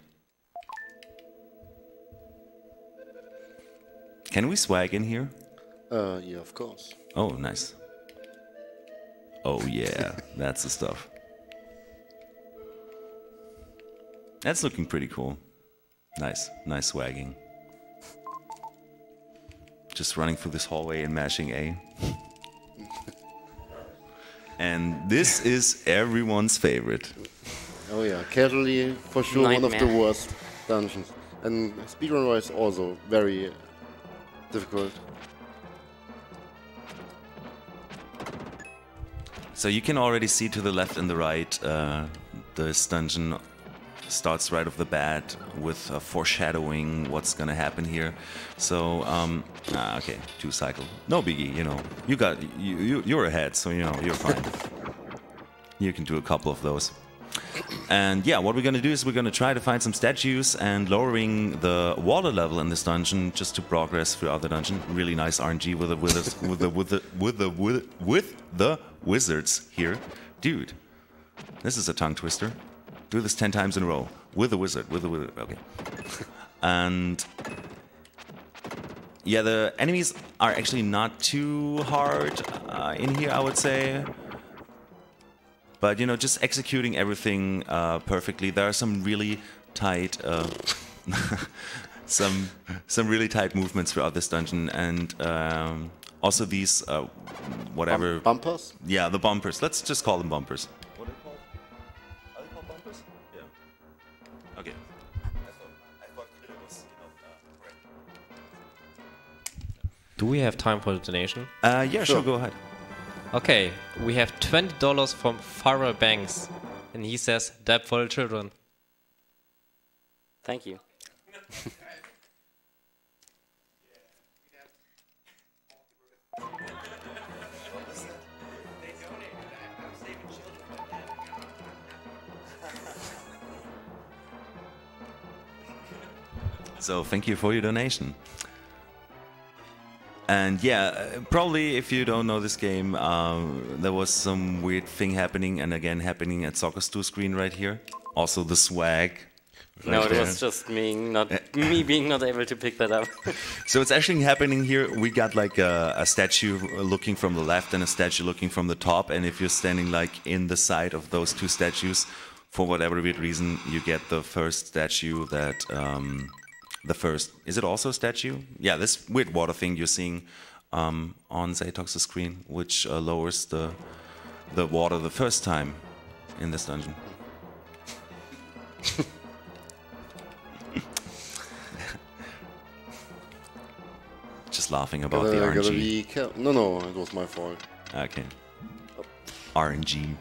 Can we swag in here? Yeah, of course. Oh, nice. Oh yeah, that's the stuff. That's looking pretty cool. Nice swagging. Just running through this hallway and mashing A. And this is everyone's favorite. Oh yeah, casually for sure one of the worst dungeons. And speedrun-wise also very difficult. So you can already see to the left and the right, this dungeon starts right off the bat with foreshadowing what's gonna happen here. So, okay, 2 cycle, no biggie, you know. You're ahead, so you know you're fine. You can do a couple of those. And yeah, what we're gonna do is we're gonna try to find some statues and lowering the water level in this dungeon just to progress throughout the dungeon. Really nice RNG with the wizards here. Dude, this is a tongue twister. Do this 10 times in a row. With the wizard, okay. And yeah, the enemies are actually not too hard in here, I would say. But you know, just executing everything perfectly. There are some really tight, some really tight movements throughout this dungeon, and also these whatever bumpers. Yeah, the bumpers. Let's just call them bumpers. What are they called? Are they called bumpers? Yeah. Okay. I thought it was, you know, correct. Do we have time for the donation? Yeah, sure, go ahead. Okay, we have $20 from Farrell Banks, and he says, "Dab for the children." Thank you. So thank you for your donation. And yeah, probably if you don't know this game, there was some weird thing happening, and again happening at ZockerStu screen right here. Also the swag. No, right it there. was just me being not able to pick that up. So it's actually happening here. We got like a statue looking from the left and a statue looking from the top. And if you're standing like in the side of those two statues, for whatever weird reason, you get the first statue that, is it also a statue? Yeah, this weird water thing you're seeing on Z4T0X's screen, which lowers the water the first time in this dungeon. Just laughing about the RNG. No, it was my fault. Okay. RNG.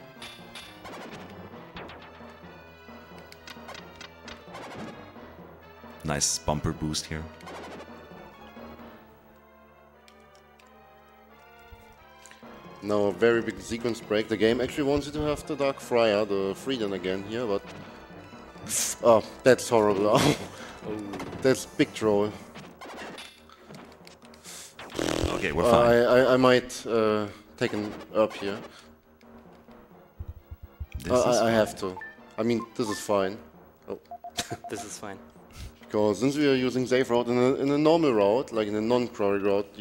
Nice bumper boost here. Now a very big sequence break. The game actually wants you to have the Dark Friar, the Freedom again here, but... Oh, that's horrible. That's big troll. Okay, we're fine. I might take an up here. I have to. I mean, this is fine. Oh. This is fine. Because since we are using safe route in a normal route, like in a non-quarry route,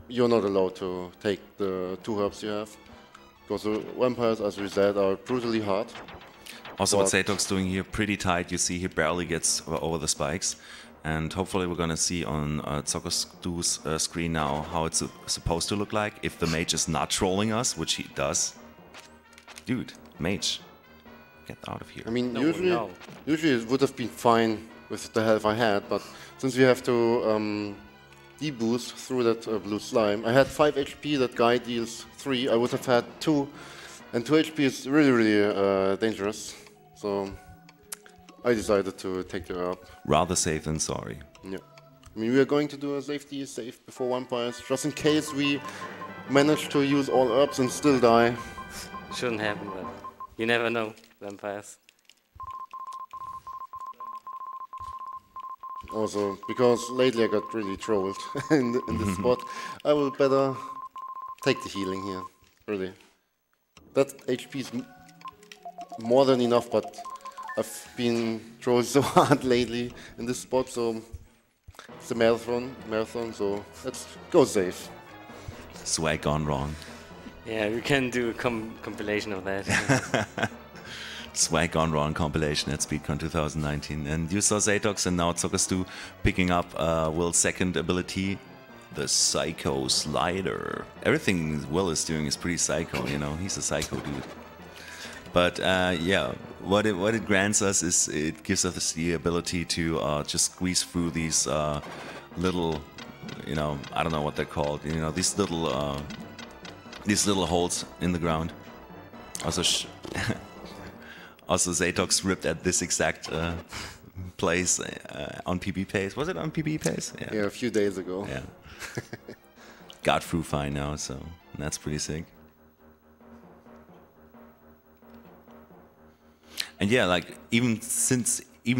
you're not allowed to take the 2 herbs you have. Because the vampires, as we said, are brutally hard. Also, what Z4T0X doing here, pretty tight. You see he barely gets over the spikes. And hopefully we're gonna see on ZockerStu's screen now how it's supposed to look like if the mage is not trolling us, which he does. Dude, mage, get out of here. I mean, usually it would have been fine with the health I had, but since we have to deboost through that blue slime, I had 5 HP, that guy deals 3, I would have had 2, and 2 HP is really, really dangerous, so I decided to take the herb. Rather safe than sorry. Yeah. I mean, we are going to do a safety save before vampires, just in case we manage to use all herbs and still die. Shouldn't happen, but you never know, vampires. Also, because lately I got really trolled in this spot, I will better take the healing here, really. That HP is more than enough, but I've been trolled so hard lately in this spot, so it's a marathon, so let's go safe. Swag gone wrong. Yeah, we can do a compilation of that. Swag Gone Wrong compilation at SpeedCon 2019. And you saw Z4T0X and now ZockerStu picking up Will's second ability, the Psycho Slider. Everything Will is doing is pretty psycho, you know, he's a psycho dude. But yeah, what it grants us is it gives us the ability to just squeeze through these little, you know, I don't know what they're called, you know, these little holes in the ground. Also, also Z4T0X ripped at this exact place on PB pace. Was it on PB pace? Yeah, a few days ago. Yeah. Got through fine now, so that's pretty sick. And yeah, like even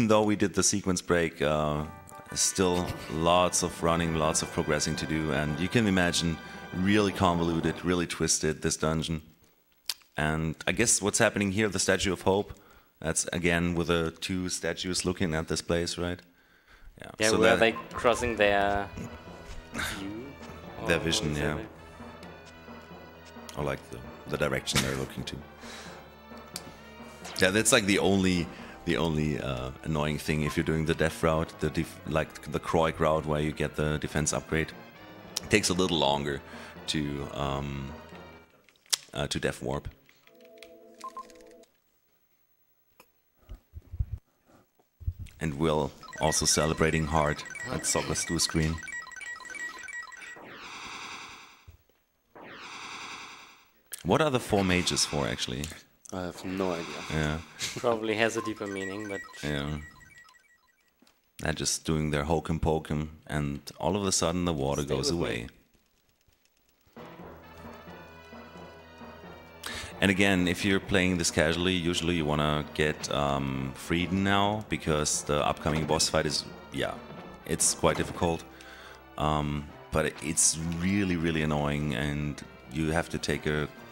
though we did the sequence break, still lots of running, lots of progressing to do, and you can imagine really convoluted, really twisted this dungeon. And I guess what's happening here, the Statue of Hope, that's again with the 2 statues looking at this place, right? Yeah, so were they crossing their view? Their vision, yeah. Or like the direction they're looking to. Yeah, that's like the only annoying thing if you're doing the death route, like the Kroik route where you get the defense upgrade. It takes a little longer to death warp. And Will also celebrating hard at ZockerStu screen. What are the 4 mages for, actually? I have no idea. Yeah. Probably has a deeper meaning, but... Yeah. They're just doing their hokum pokum, and all of a sudden the water goes away. And again, if you're playing this casually, usually you want to get Frieden now, because the upcoming boss fight is, yeah, it's quite difficult. But it's really, really annoying, and you have to take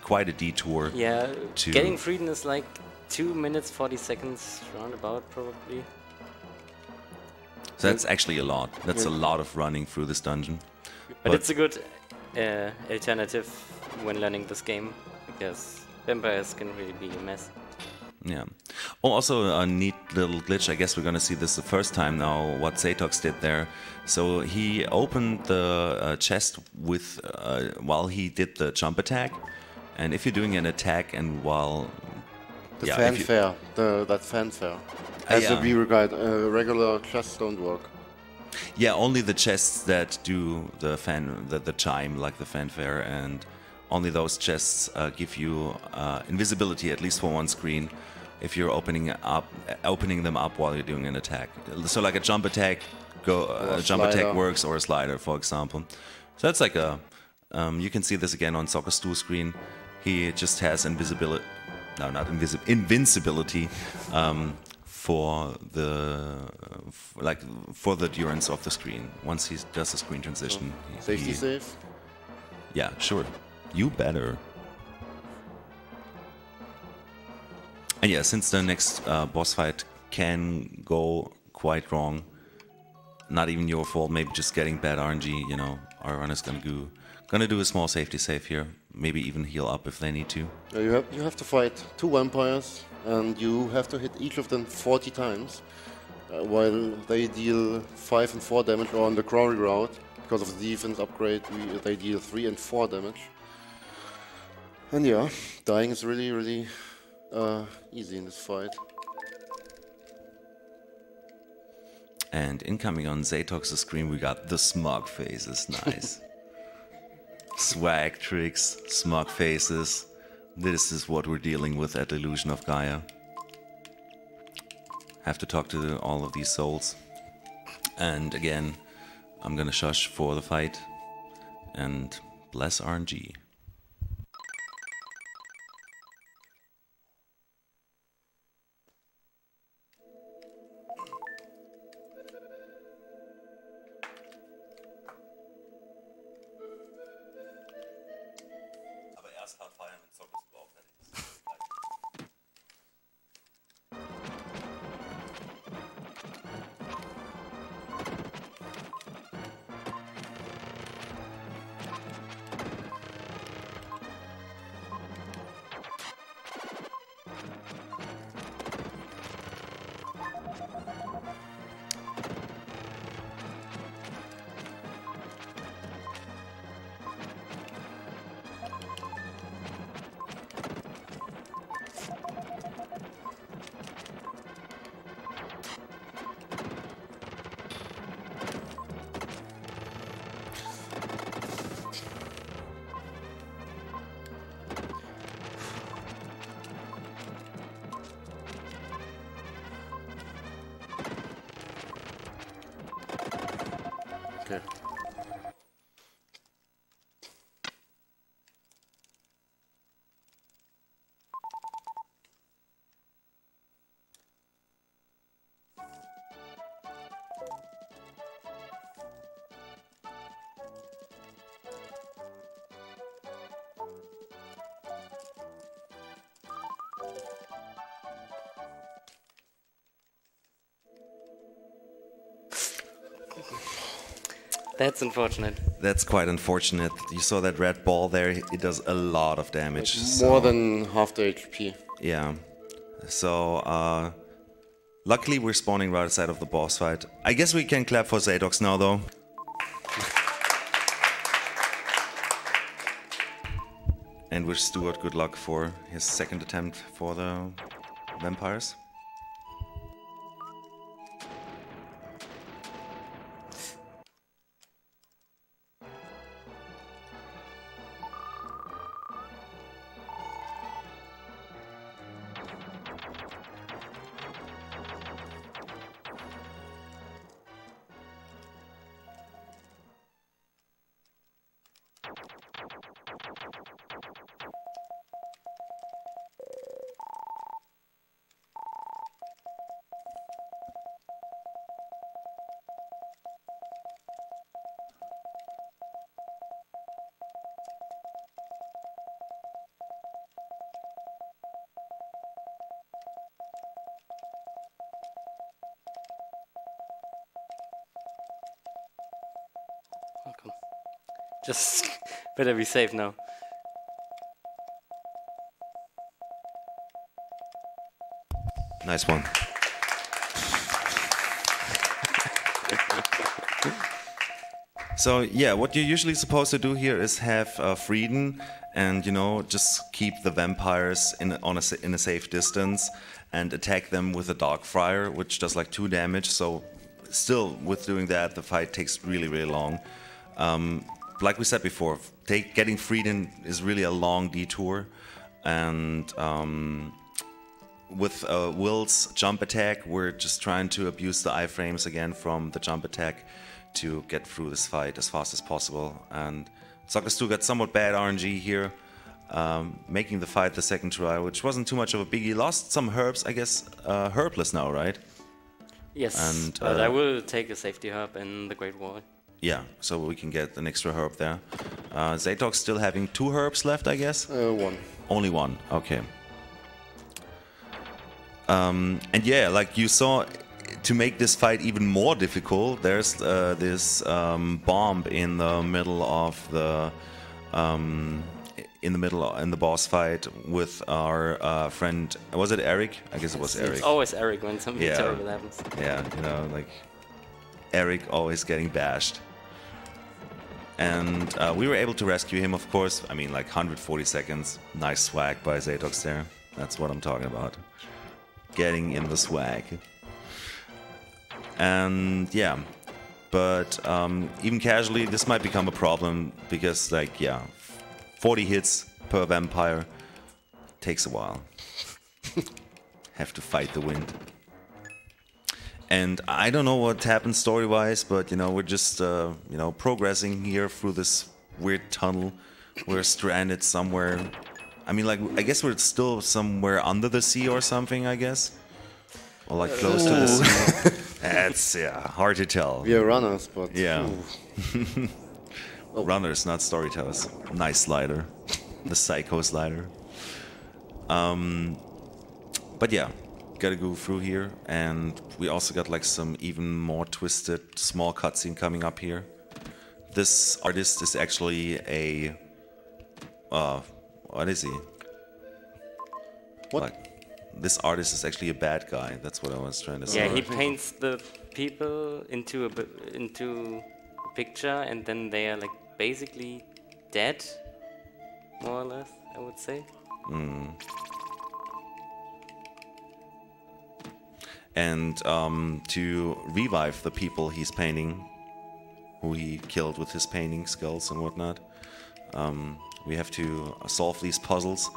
quite a detour. Yeah, getting Frieden is like 2 minutes 40 seconds roundabout, probably. So that's actually a lot. That's a lot of running through this dungeon. But it's a good alternative when learning this game, because vampires can really be a mess. Yeah. Oh, also a neat little glitch. I guess we're going to see this the first time now, what Z4T0X did there. So he opened the chest with while he did the jump attack. And if you're doing an attack and while... The fanfare, that fanfare. As a B guide, regular chests don't work. Yeah, only the chests that do the chime, like the fanfare, and only those chests give you invisibility, at least for one screen, if you're opening them up while you're doing an attack. So like a jump attack, jump attack works, or a slider, for example. So that's like a you can see this again on ZockerStu screen. He just has invincibility for the endurance of the screen. Once he does the screen transition, safety save. Yeah, sure. You better. And yeah, since the next boss fight can go quite wrong, not even your fault, maybe just getting bad RNG, you know, our runner's gonna do a small safety save here, maybe even heal up if they need to. You have to fight 2 vampires, and you have to hit each of them 40 times, while they deal 5 and 4 damage, or on the Quarry route, because of the defense upgrade, they deal 3 and 4 damage. And yeah, dying is really, really easy in this fight. And incoming on Z4T0X's screen, we got the smug faces. Nice. Swag tricks, smug faces. This is what we're dealing with at Illusion of Gaia. Have to talk to all of these souls. And again, I'm gonna shush for the fight. And bless RNG. Okay. That's unfortunate. That's quite unfortunate. You saw that red ball there, it does a lot of damage. More than half the HP. Yeah. So, luckily we're spawning right side of the boss fight. I guess we can clap for Z4T0X now, though. And wish Stuart good luck for his second attempt for the vampires. Welcome. Just better be safe now. Nice one. So yeah, what you're usually supposed to do here is have Frieden and, you know, just keep the vampires in a safe distance and attack them with a Darkfire, which does like 2 damage. So still, with doing that, the fight takes really, really long. Like we said before, getting Frieden is really a long detour, and with Will's jump attack, we're just trying to abuse the iframes again from the jump attack to get through this fight as fast as possible. And ZockerStu got somewhat bad RNG here, making the fight the second try, which wasn't too much of a biggie. Lost some herbs, I guess, herbless now, right? Yes, and, but I will take a safety herb in the Great Wall. Yeah, so we can get an extra herb there. Z4T0X still having 2 herbs left, I guess? 1. Only 1, okay. And yeah, like you saw, to make this fight even more difficult, there's this bomb in the middle of the in the boss fight with our friend. Was it Eric? I guess it was Eric. It's always Eric when something Yeah. terrible happens. Yeah, you know, like Eric always getting bashed. And we were able to rescue him, of course. I mean, like 140 seconds. Nice swag by Z4T0X there. That's what I'm talking about. Getting in the swag. And yeah, but even casually, this might become a problem because, like, yeah, 40 hits per vampire takes a while. Have to fight the wind. And I don't know what happened story-wise, but, you know, we're just, you know, progressing here through this weird tunnel. We're stranded somewhere. I mean, like, I guess we're still somewhere under the sea or something, I guess. Or, like, close to the sea. That's, yeah, hard to tell. We are runners, but... Yeah. Runners, not storytellers. Nice slider. The psycho slider. But yeah, gotta go through here, and we also got like some even more twisted small cutscene coming up here. This artist is actually a what is he? What? Like, this artist is actually a bad guy. That's what I was trying to say. Yeah, he paints the people into a picture, and then they are like basically dead, more or less, I would say. And to revive the people he's painting, who he killed with his painting skills and whatnot, we have to solve these puzzles.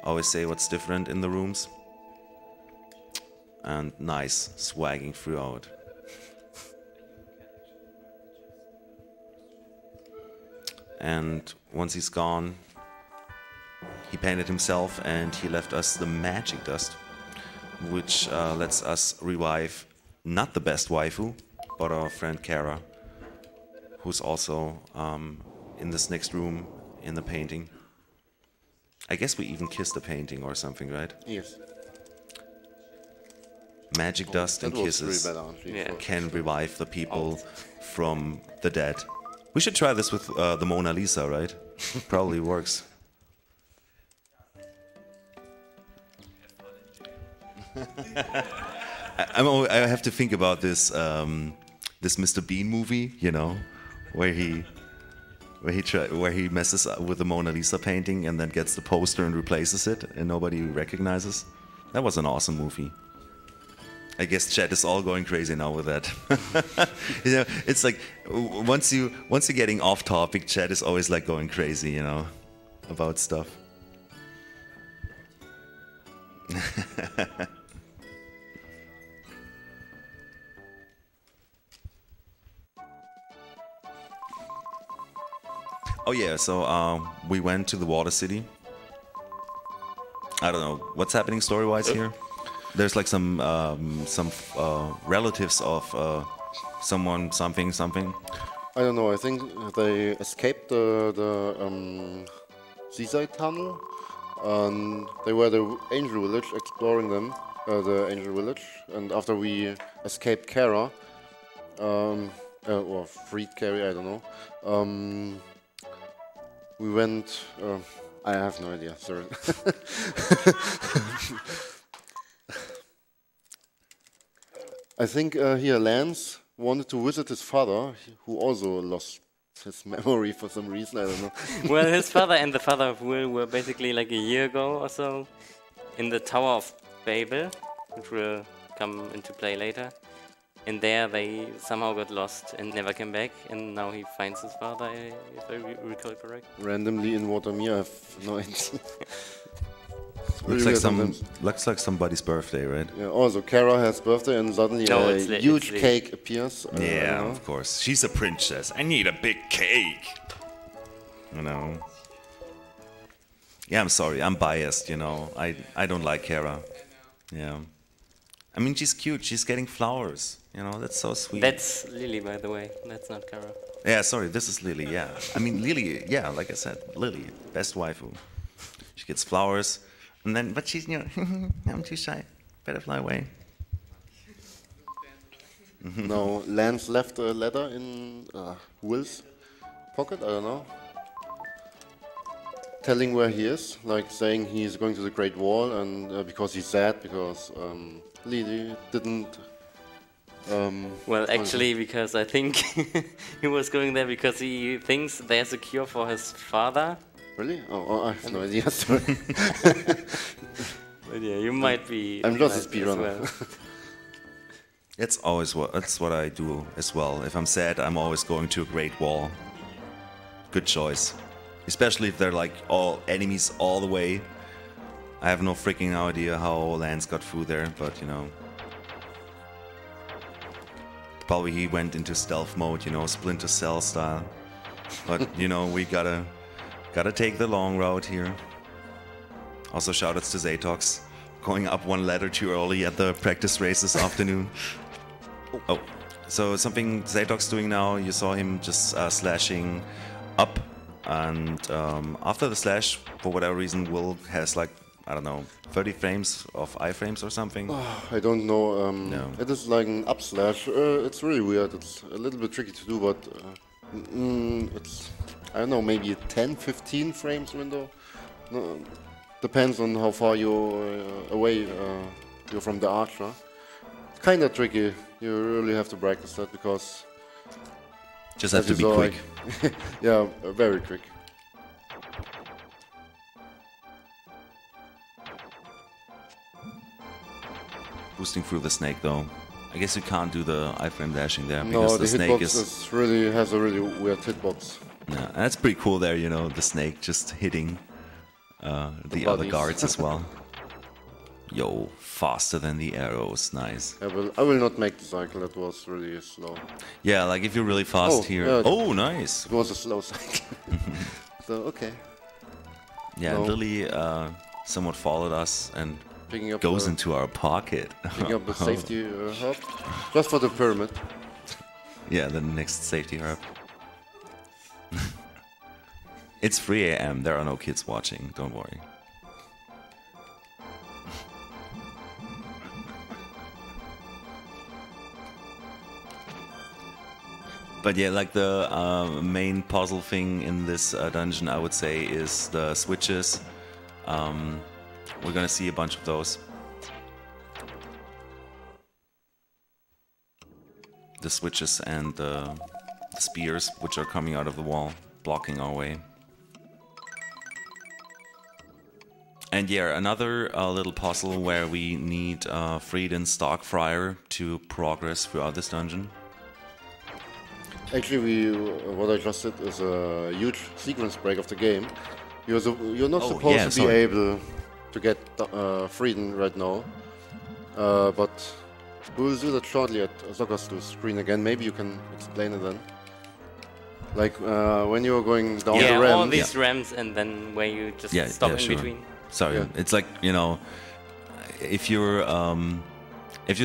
Always say what's different in the rooms. And nice, swagging throughout. And once he's gone, he painted himself and he left us the magic dust, which lets us revive not the best waifu, but our friend Kara, who's also in this next room in the painting. I guess we even kissed the painting or something, right? Yes. Magic dust and That was kisses really bad, actually. Yeah. can revive the people from the dead. We should try this with the Mona Lisa, right? Probably works. I have to think about this this Mr. Bean movie, you know, where he messes up with the Mona Lisa painting and then gets the poster and replaces it, and nobody recognizes. That was an awesome movie. I guess chat is all going crazy now with that. You know, it's like once you're getting off topic, chat is always like going crazy, you know, about stuff. Oh yeah, so we went to the water city. I don't know what's happening story-wise here. There's like some relatives of someone, something. I don't know, I think they escaped the seaside tunnel, and they were the Angel Village, exploring them, the Angel Village, and after we escaped Kara, I or freed carry, I don't know. We went. I have no idea. Sorry. I think here Lance wanted to visit his father, who also lost his memory for some reason. I don't know. Well, his father and the father of Will were basically like a year ago or so in the Tower of Babel, which will come into play later. And there they somehow got lost and never came back, and now he finds his father, if I recall correct. Randomly in Watermere, I have no idea. Looks like somebody's birthday, right? Yeah, also, Kara has birthday and suddenly a huge cake appears. Yeah, of course. She's a princess. I need a big cake. You know. Yeah, I'm sorry. I'm biased, you know. I don't like Kara. Yeah. I mean, she's cute. She's getting flowers. You know, that's so sweet. That's Lily, by the way. That's not Kara. Yeah, sorry. This is Lily, yeah. I mean, Lily, yeah, like I said, Lily, best waifu. She gets flowers. And then, but she's, you know, I'm too shy. Better fly away. No, Lance left a letter in Will's pocket, I don't know. Telling where he is, like saying he's going to the Great Wall, and because he's sad, because Lily didn't... well, actually, because I think he was going there because he thinks there's a cure for his father. Really? Oh, I have no idea, sorry. But yeah, you might be... I'm just a speedrunner. Well. That's what I do as well. If I'm sad, I'm always going to a Great Wall. Good choice. Especially if they're like all enemies all the way. I have no freaking idea how Lance got through there, but you know. Probably he went into stealth mode, you know, Splinter Cell style. But you know, we gotta take the long route here. Also shoutouts to Z4T0X, going up one ladder too early at the practice race this afternoon. Oh, so something Z4T0X doing now, you saw him just slashing up, and after the slash, for whatever reason, Will has like, I don't know, 30 frames of iframes or something. I don't know. No. It is like an up slash. It's really weird. It's a little bit tricky to do, but it's, I don't know, maybe a 10-15 frames window. No, depends on how far you're away you're from the archer. It's kind of tricky. You really have to practice that because Just have to be quick. Yeah, very quick. Boosting through the snake though. I guess you can't do the iframe dashing there No, because the the snake hitbox really has a really weird hitbox. Yeah, and that's pretty cool there, you know, the snake just hitting the other guards as well. Yo, faster than the arrows, nice. I will not make the cycle, that was really slow. Yeah, like if you're really fast here. Yeah, oh, nice. it was a slow cycle. So, okay. Yeah, No. Lily somewhat followed us and Picking up goes into our pocket. picking up the safety herb, just for the pyramid. Yeah, the next safety herb. It's 3 AM, there are no kids watching, don't worry. But yeah, like the main puzzle thing in this dungeon, I would say, is the switches. We're gonna see a bunch of those. The switches and the spears, which are coming out of the wall, blocking our way. And yeah, another little puzzle where we need Frieden Starkfriar to progress throughout this dungeon. Actually, what I just did is a huge sequence break of the game. You're not supposed to be able to get Frieden right now, but we'll do that shortly at ZockerStu's screen again. Maybe you can explain it then. Like when you're going down the ramp. All these ramps, and then where you just stop in between. Sorry, it's like, you know, if you've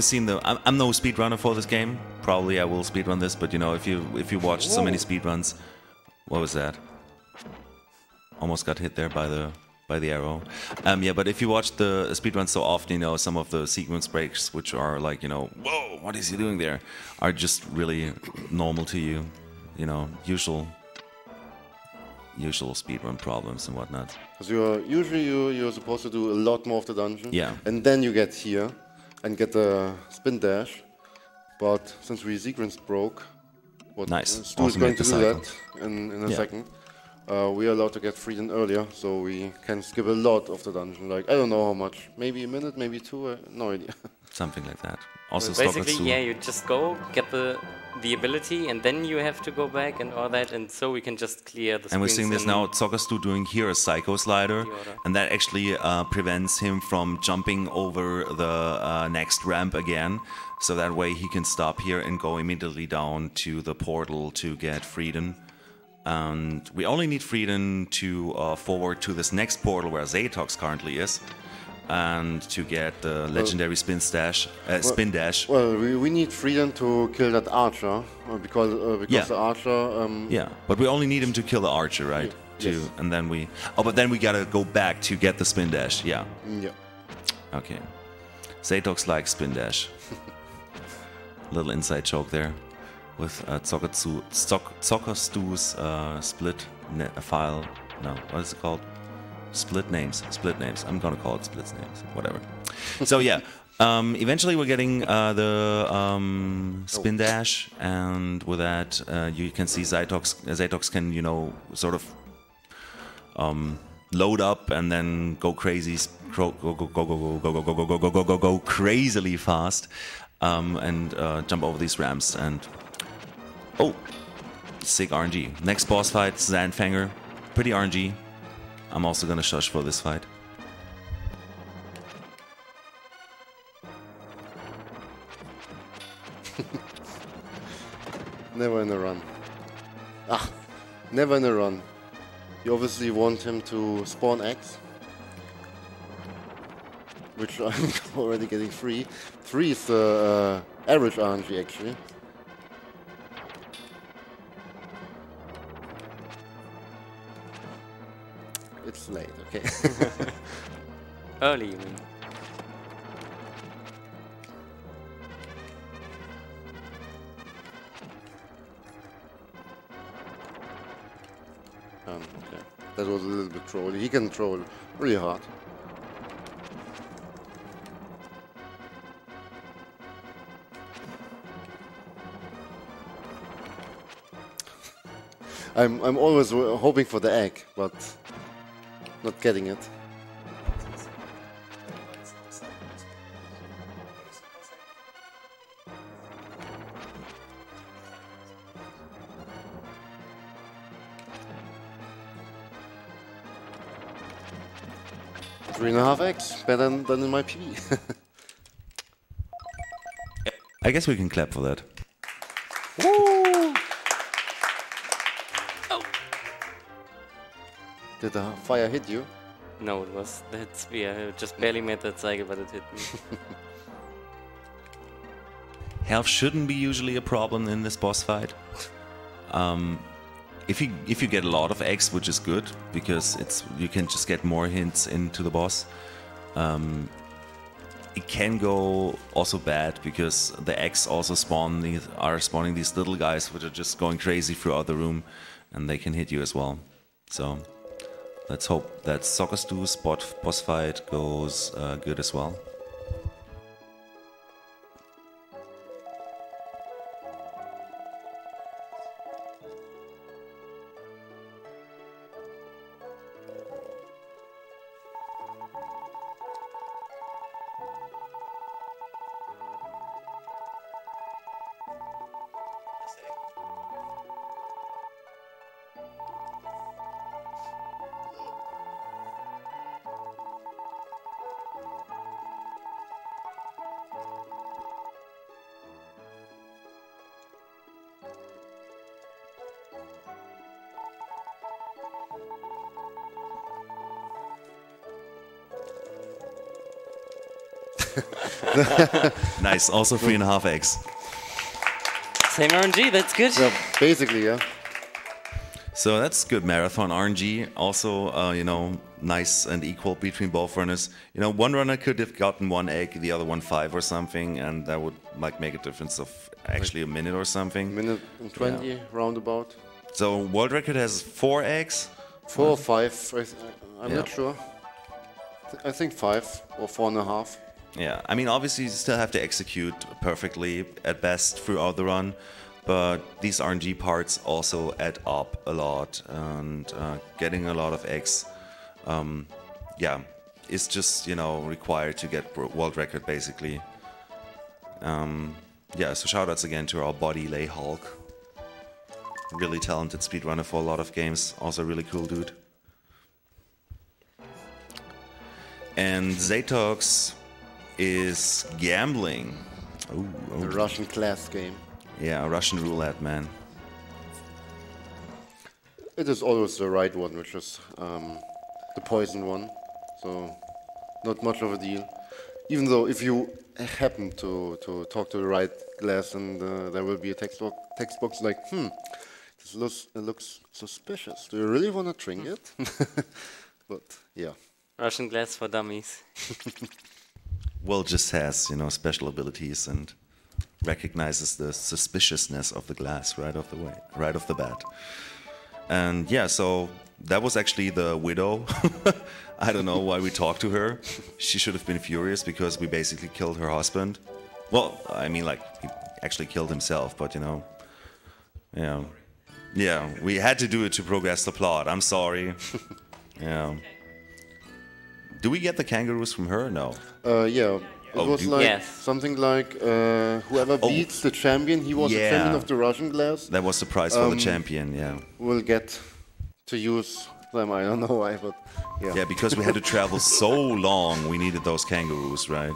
seen the, I'm no speedrunner for this game. Probably I will speedrun this, but you know, if you watch so many speedruns, what was that? Almost got hit there by the by the arrow. Yeah, but if you watch the speedrun so often, you know, some of the sequence breaks, which are like, you know, whoa, what is he doing there, are just really normal to you. You know, usual speedrun problems and whatnot. Because you're supposed to do a lot more of the dungeon. Yeah. And then you get here and get the spin dash. But since we sequence broke, what Nice. Stu is Also going make to the do cycle. that in a second. We are allowed to get freed in earlier, so we can skip a lot of the dungeon. Like, I don't know how much. Maybe a minute, maybe two, no idea. Something like that. Also, Basically, ZockerStu. yeah, you just go, get the ability, and then you have to go back and all that, and so we can just clear the And we're screens seeing this in now, ZockerStu doing here a Psycho Slider, the order. and that actually prevents him from jumping over the next ramp again, so that way he can stop here and go immediately down to the portal to get Freedom. And we only need Freedom to forward to this next portal where Z4T0X currently is, and to get the legendary spin dash. Well, we need freedom to kill that archer, because Yeah. the archer... Yeah, but we only need him to kill the archer, right? Yes. And then we... Oh, but then we gotta go back to get the spin dash, yeah. Yeah. Okay. Z4T0X likes spin dash. Little inside joke there with ZockerStu's split file. No, what is it called? Split names. I'm gonna call it split names. Whatever. So yeah, eventually we're getting the spin dash, and with that you can see Z4T0X can, you know, sort of load up and then go crazy, go crazily fast, and jump over these ramps and sick RNG. Next boss fight, Zandfanger, pretty RNG. I'm also gonna shush for this fight. Never in a run. Never in a run. You obviously want him to spawn X, which I'm already getting 3. 3 is the average RNG actually. It's late, okay. early, you mean. Okay. That was a little bit trolly. He can troll really hard. I'm always hoping for the egg, but not getting it. $3.5x, better than in my PB. I guess we can clap for that. Woo! Did the fire hit you? No, it was that spear. It just barely made that cycle, but it hit me. Health shouldn't be usually a problem in this boss fight. If you get a lot of X, which is good because you can just get more hints into the boss. It can go also bad because the X also are spawning these little guys which are just going crazy throughout the room, and they can hit you as well. So let's hope that ZockerStu's boss fight goes good as well. Nice, also 3.5x. Same RNG, that's good. Yeah, basically, yeah. So that's good marathon RNG. Also, you know, nice and equal between both runners. You know, one runner could have gotten 1 egg, the other one 5 or something, and that would like make a difference of actually a minute or something. Minute and 20 roundabout. So world record has 4 eggs. 4 or 5, I'm Yeah. not sure. I think 5 or 4.5. Yeah, I mean, obviously you still have to execute perfectly at best throughout the run, but these RNG parts also add up a lot, and getting a lot of eggs, yeah, is just, you know, required to get world record basically. Yeah, so shoutouts again to our body lay Hulk. Really talented speedrunner for a lot of games, also really cool dude. And Z4T0X is gambling. Ooh, The Russian class game. yeah, Russian roulette, man. It is always the right one, which is the poison one. So, not much of a deal. Even though if you happen to talk to the right glass, and there will be a text box like, this looks suspicious. Do you really want to drink it? But yeah. Russian glass for dummies. Will just has, you know, special abilities and recognizes the suspiciousness of the glass right off the bat. And yeah, so that was actually the widow. I don't know why we talked to her. She should have been furious because we basically killed her husband. Well, I mean, like, he actually killed himself, but you know, yeah, we had to do it to progress the plot. I'm sorry. Yeah. Do we get the kangaroos from her? No. Yeah. It was like Yes. something like whoever beats the champion, he was the champion of the Russian glass, That was the prize for the champion, yeah. will get to use them. I don't know why, but yeah. Yeah, because we had to travel so long, we needed those kangaroos, right?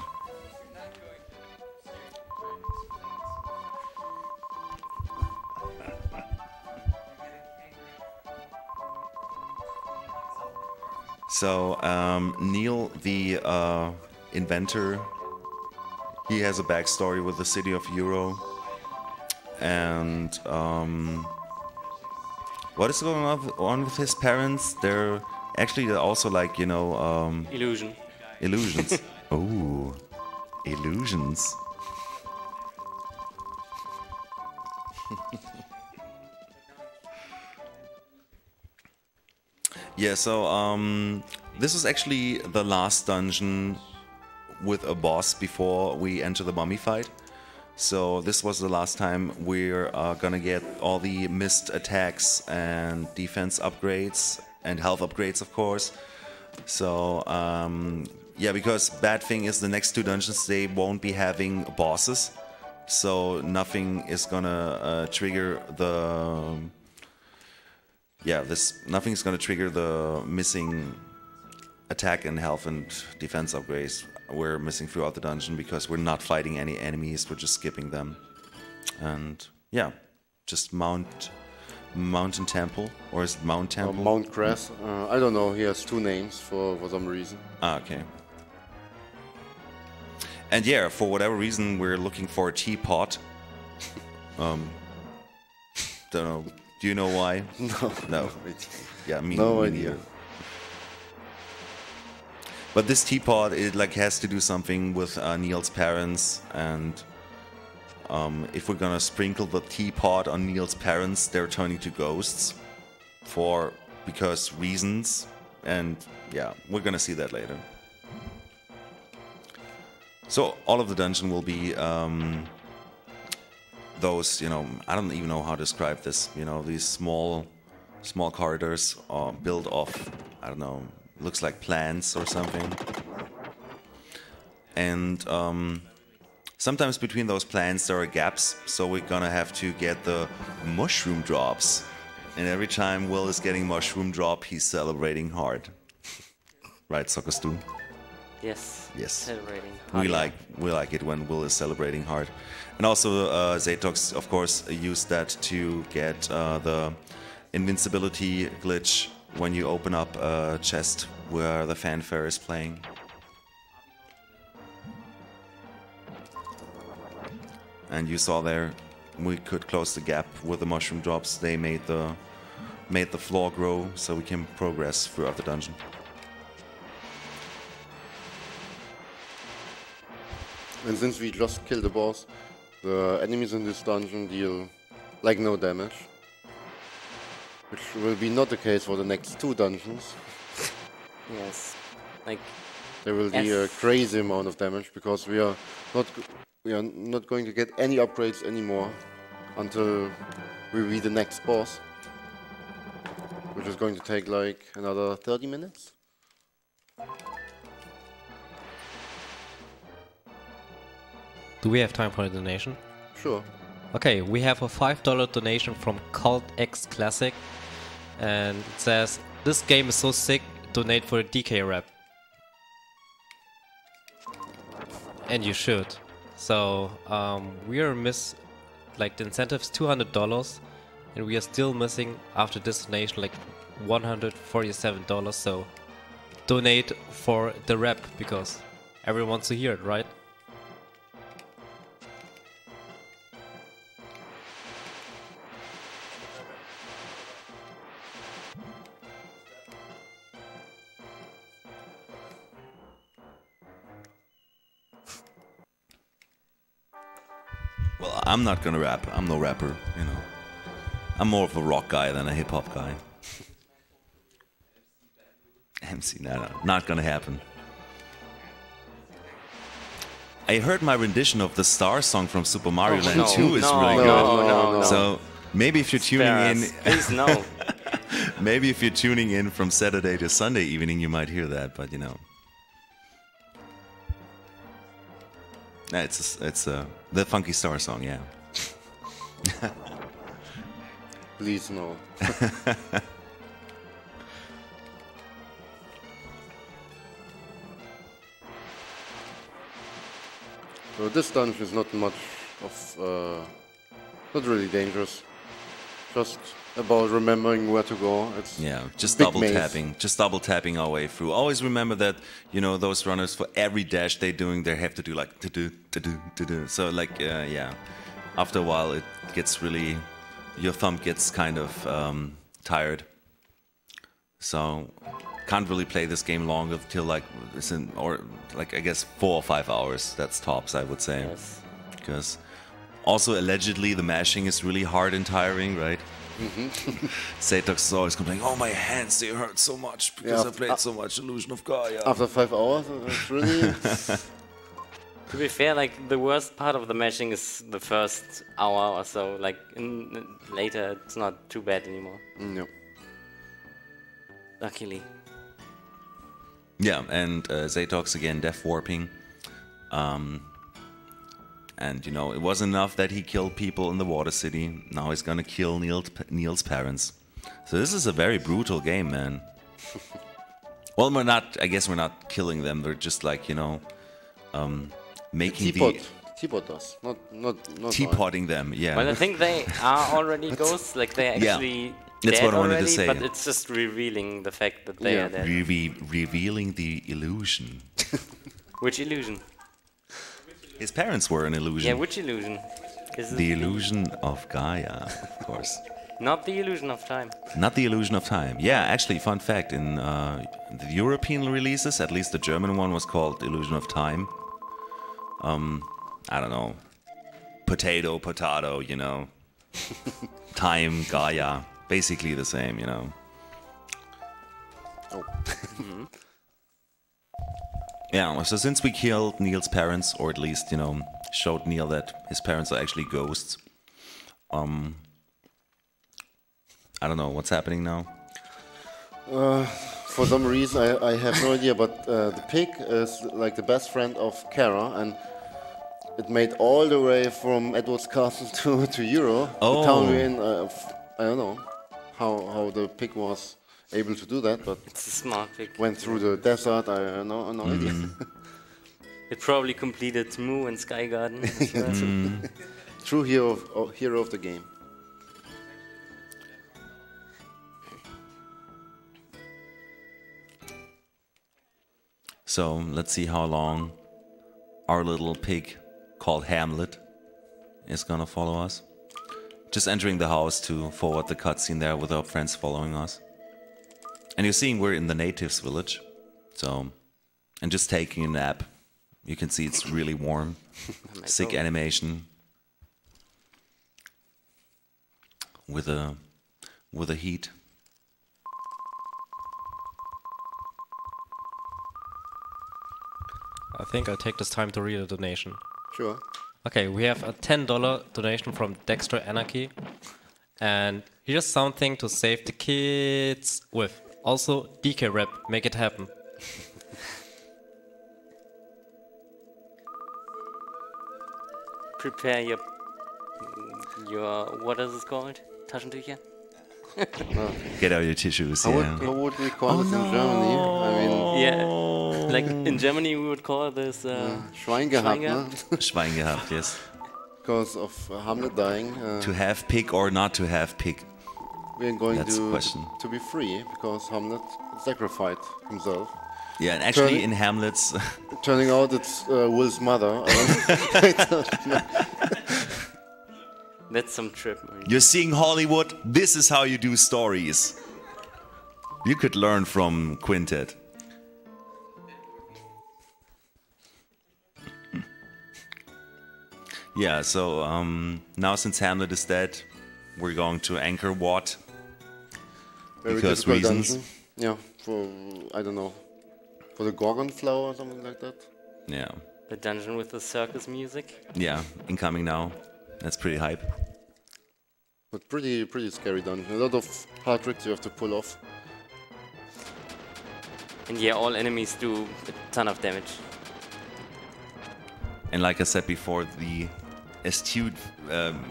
So, Neil, the inventor, he has a backstory with the city of Euro. And what is going on with his parents? They're actually also like, you know... Illusion. illusions. Oh, illusions. Yeah, so this was actually the last dungeon with a boss before we enter the mummy fight. So this was the last time we're gonna get all the missed attacks and defense upgrades and health upgrades, of course. So yeah, because bad thing is the next 2 dungeons, they won't be having bosses. So nothing is gonna trigger the... Yeah, nothing's gonna trigger the missing attack and health and defense upgrades we're missing throughout the dungeon because we're not fighting any enemies, we're just skipping them. And yeah, just Mountain Temple, or is it Mount Temple? Mount Grass. I don't know. He has 2 names for some reason. Ah, okay. And yeah, for whatever reason, we're looking for a teapot. Don't know. Do you know why? No. No. Yeah, No me idea. neither. But this teapot, it like has to do something with Neil's parents, and if we're gonna sprinkle the teapot on Neil's parents, they're turning to ghosts because reasons, and yeah, we're gonna see that later. So all of the dungeon will be those, you know, I don't even know how to describe this, you know, these small corridors built off, I don't know, looks like plants or something. And sometimes between those plants there are gaps, so we're gonna have to get the mushroom drops. And every time Will is getting mushroom drop, he's celebrating hard. Right, ZockerStu? Yes. Yes. Celebrating. We like it when Will is celebrating hard. And also Z4T0X, of course, used that to get the invincibility glitch when you open up a chest where the fanfare is playing. And you saw there, we could close the gap with the mushroom drops. They made the made the floor grow so we can progress throughout the dungeon. And since we just killed the boss, the enemies in this dungeon deal like no damage. Which will be not the case for the next 2 dungeons. Yes. Like There will be a crazy amount of damage because we are not going to get any upgrades anymore until we reach the next boss, which is going to take like another 30 minutes. Do we have time for a donation? Sure. Okay, we have a $5 donation from Cult X Classic, and it says, "This game is so sick, donate for a DK rep." And you should. So we are like the incentive is $200, and we are still missing after this donation like $147. So donate for the rep because everyone wants to hear it, right? Well, I'm not gonna rap. I'm no rapper, you know. I'm more of a rock guy than a hip hop guy. MC, no, not gonna happen. I heard my rendition of the Star song from Super Mario Land 2 is really good. No. So maybe if you're tuning in, Please no. maybe if you're tuning in from Saturday to Sunday evening, you might hear that. But you know, it's the Funky Star song, yeah. Please no. So this dungeon is not much of, not really dangerous. Just about remembering where to go. It's just big double maze. tapping, our way through. Always remember that, you know, those runners for every dash they're doing, they have to do like to-do. So like, yeah, after a while it gets really, your thumb gets kind of tired. So can't really play this game longer till like, I guess 4 or 5 hours. That's tops, I would say. Yes. Because also allegedly the mashing is really hard and tiring, right? Z4T0X is always complaining, oh, my hands, they hurt so much because I played so much Illusion of Gaia. After 5 hours, it's really... To be fair, like the worst part of the mashing is the first hour or so. Like later, it's not too bad anymore. No. Luckily. Yeah, and Z4T0X again, death warping. And, you know, it wasn't enough that he killed people in the Water City. Now he's gonna kill Neil's parents. So this is a very brutal game, man. Well, I guess we're not killing them. We're just like, you know, making Teapot does, not teapotting them, yeah. Well, I think they are already ghosts. Like they're actually that's dead what I wanted already, to say. but it's just revealing the fact that they are dead. Revealing the illusion. Which illusion? His parents were an illusion. Yeah, which illusion? Is The illusion of Gaia, of course. Not the illusion of time. Not the illusion of time. Yeah, actually, fun fact, in the European releases, at least the German one was called Illusion of Time. I don't know. Potato, you know. Time, Gaia. Basically the same, you know. Oh. Yeah, so since we killed Neil's parents, or at least, you know, showed Neil that his parents are actually ghosts, I don't know, what's happening now? For some reason, I have no idea, but the pig is like the best friend of Kara, and it made all the way from Edward's Castle to Euro. Oh. The town we're in, I don't know how the pig was able to do that, but It's a smart pig. went through the desert, I have no idea. It probably completed Moo and Sky Garden as well. True hero of the game. So let's see how long our little pig called Hamlet is gonna follow us. just entering the house to forward the cutscene there with our friends following us. And you're seeing we're in the natives village. So, and just taking a nap. You can see it's really warm. Sick animation. With a heat. I think I'll take this time to read a donation. Sure. Okay, we have a $10 donation from Dexter Anarchy. And here's something to save the kids with. Also, DK Rap, make it happen. Prepare your what is it called? Taschentücher? Get out your tissues, How yeah. would we call this in Germany? I mean, Yeah, like in Germany we would call this Schwein gehabt, ne? Schwein gehabt, yes. Because of Hamlet dying. To have pig or not to have pig. We are going That's the question. to be free because Hamlet sacrificed himself. Yeah, and actually in Hamlet's... Turning out it's Will's mother. That's some trip. You're seeing Hollywood, this is how you do stories. You could learn from Quintet. Yeah, so now since Hamlet is dead, we're going to Anchor Wat. Very Because difficult reasons. dungeon. Yeah, for, I don't know, for the Gorgon flower or something like that. Yeah, The dungeon with the circus music. yeah, incoming now. That's pretty hype. But pretty scary dungeon. A lot of hard tricks you have to pull off. And yeah, all enemies do a ton of damage. And like I said before, the astute,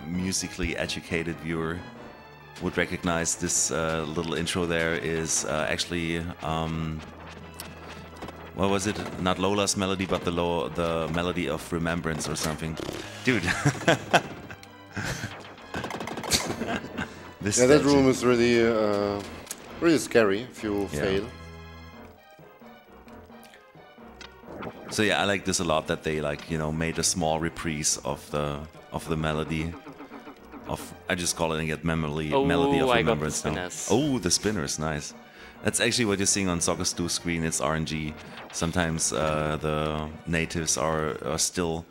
musically educated viewer would recognize this little intro there is actually, what was it? Not Lola's melody, but the melody of Remembrance or something. Dude. This Yeah, that statue. room is really scary if you fail. So yeah, I like this a lot that they made a small reprise of the melody of, I just call it melody of I got the Remembrance now. spinners. Oh, the spinners, nice. That's actually what you're seeing on ZockerStu screen. It's RNG. Sometimes the natives are still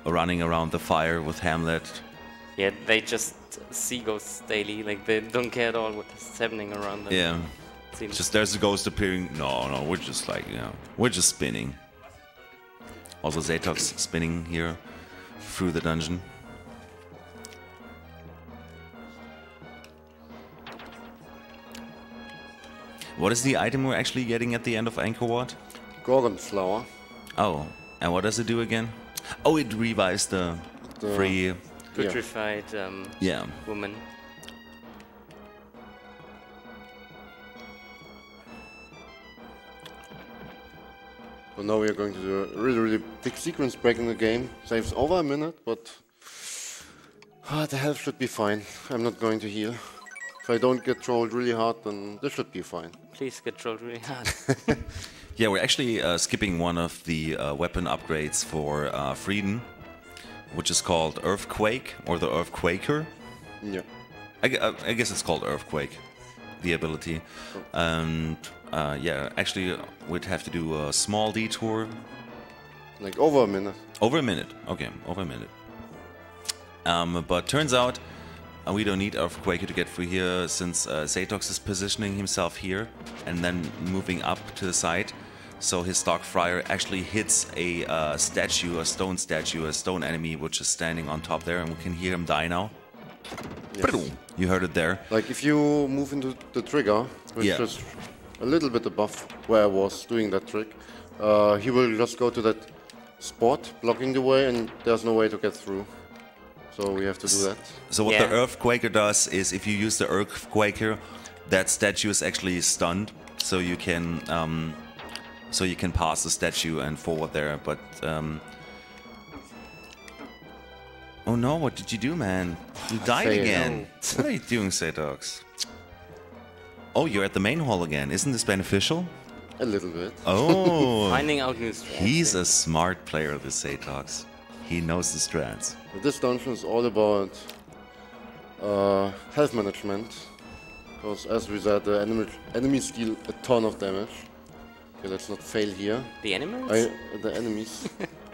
running around the fire with Hamlet. Yeah, they just see ghosts daily. Like they don't care at all what's happening around them. Yeah. Seems Just there's a ghost appearing. No, we're just we're just spinning. Also Z4T0X spinning here through the dungeon. What is the item we're actually getting at the end of Angkor Wat? Gorgon flower. Oh, and what does it do again? Oh, it revives the free... Petrified Yeah. woman. So now we are going to do a really big sequence break in the game. Saves over a minute, but the health should be fine. I'm not going to heal. If I don't get trolled really hard, then this should be fine. Please get trolled really hard. Yeah, we're actually skipping one of the weapon upgrades for Frieden, which is called Earthquake, or the Earthquaker. Yeah. I guess it's called Earthquake, the ability. And yeah, actually we'd have to do a small detour. Like over a minute. Over a minute, okay, over a minute. But turns out we don't need Earthquaker to get through here, since Z4T0X is positioning himself here and then moving up to the side. So his Dark Friar actually hits a statue, a stone enemy, which is standing on top there, and we can hear him die now. Yes. You heard it there. Like if you move into the trigger, which Yeah. is a little bit above where I was doing that trick, he will just go to that spot, blocking the way, and there's no way to get through. So we have to do that. So what the Yeah. Earthquaker does is, if you use the Earthquaker, that statue is actually stunned, so you can pass the statue and forward there. But oh no! What did you do, man? You died failed. again. What are you doing, Z4T0X? Oh, you're at the main hall again. Isn't this beneficial? A little bit. Oh, Finding out new strats. he's a smart player, this Z4T0X. He knows the strats. But this dungeon is all about health management. Because as we said, the enemies deal a ton of damage. Okay, let's not fail here. The animals? The enemies.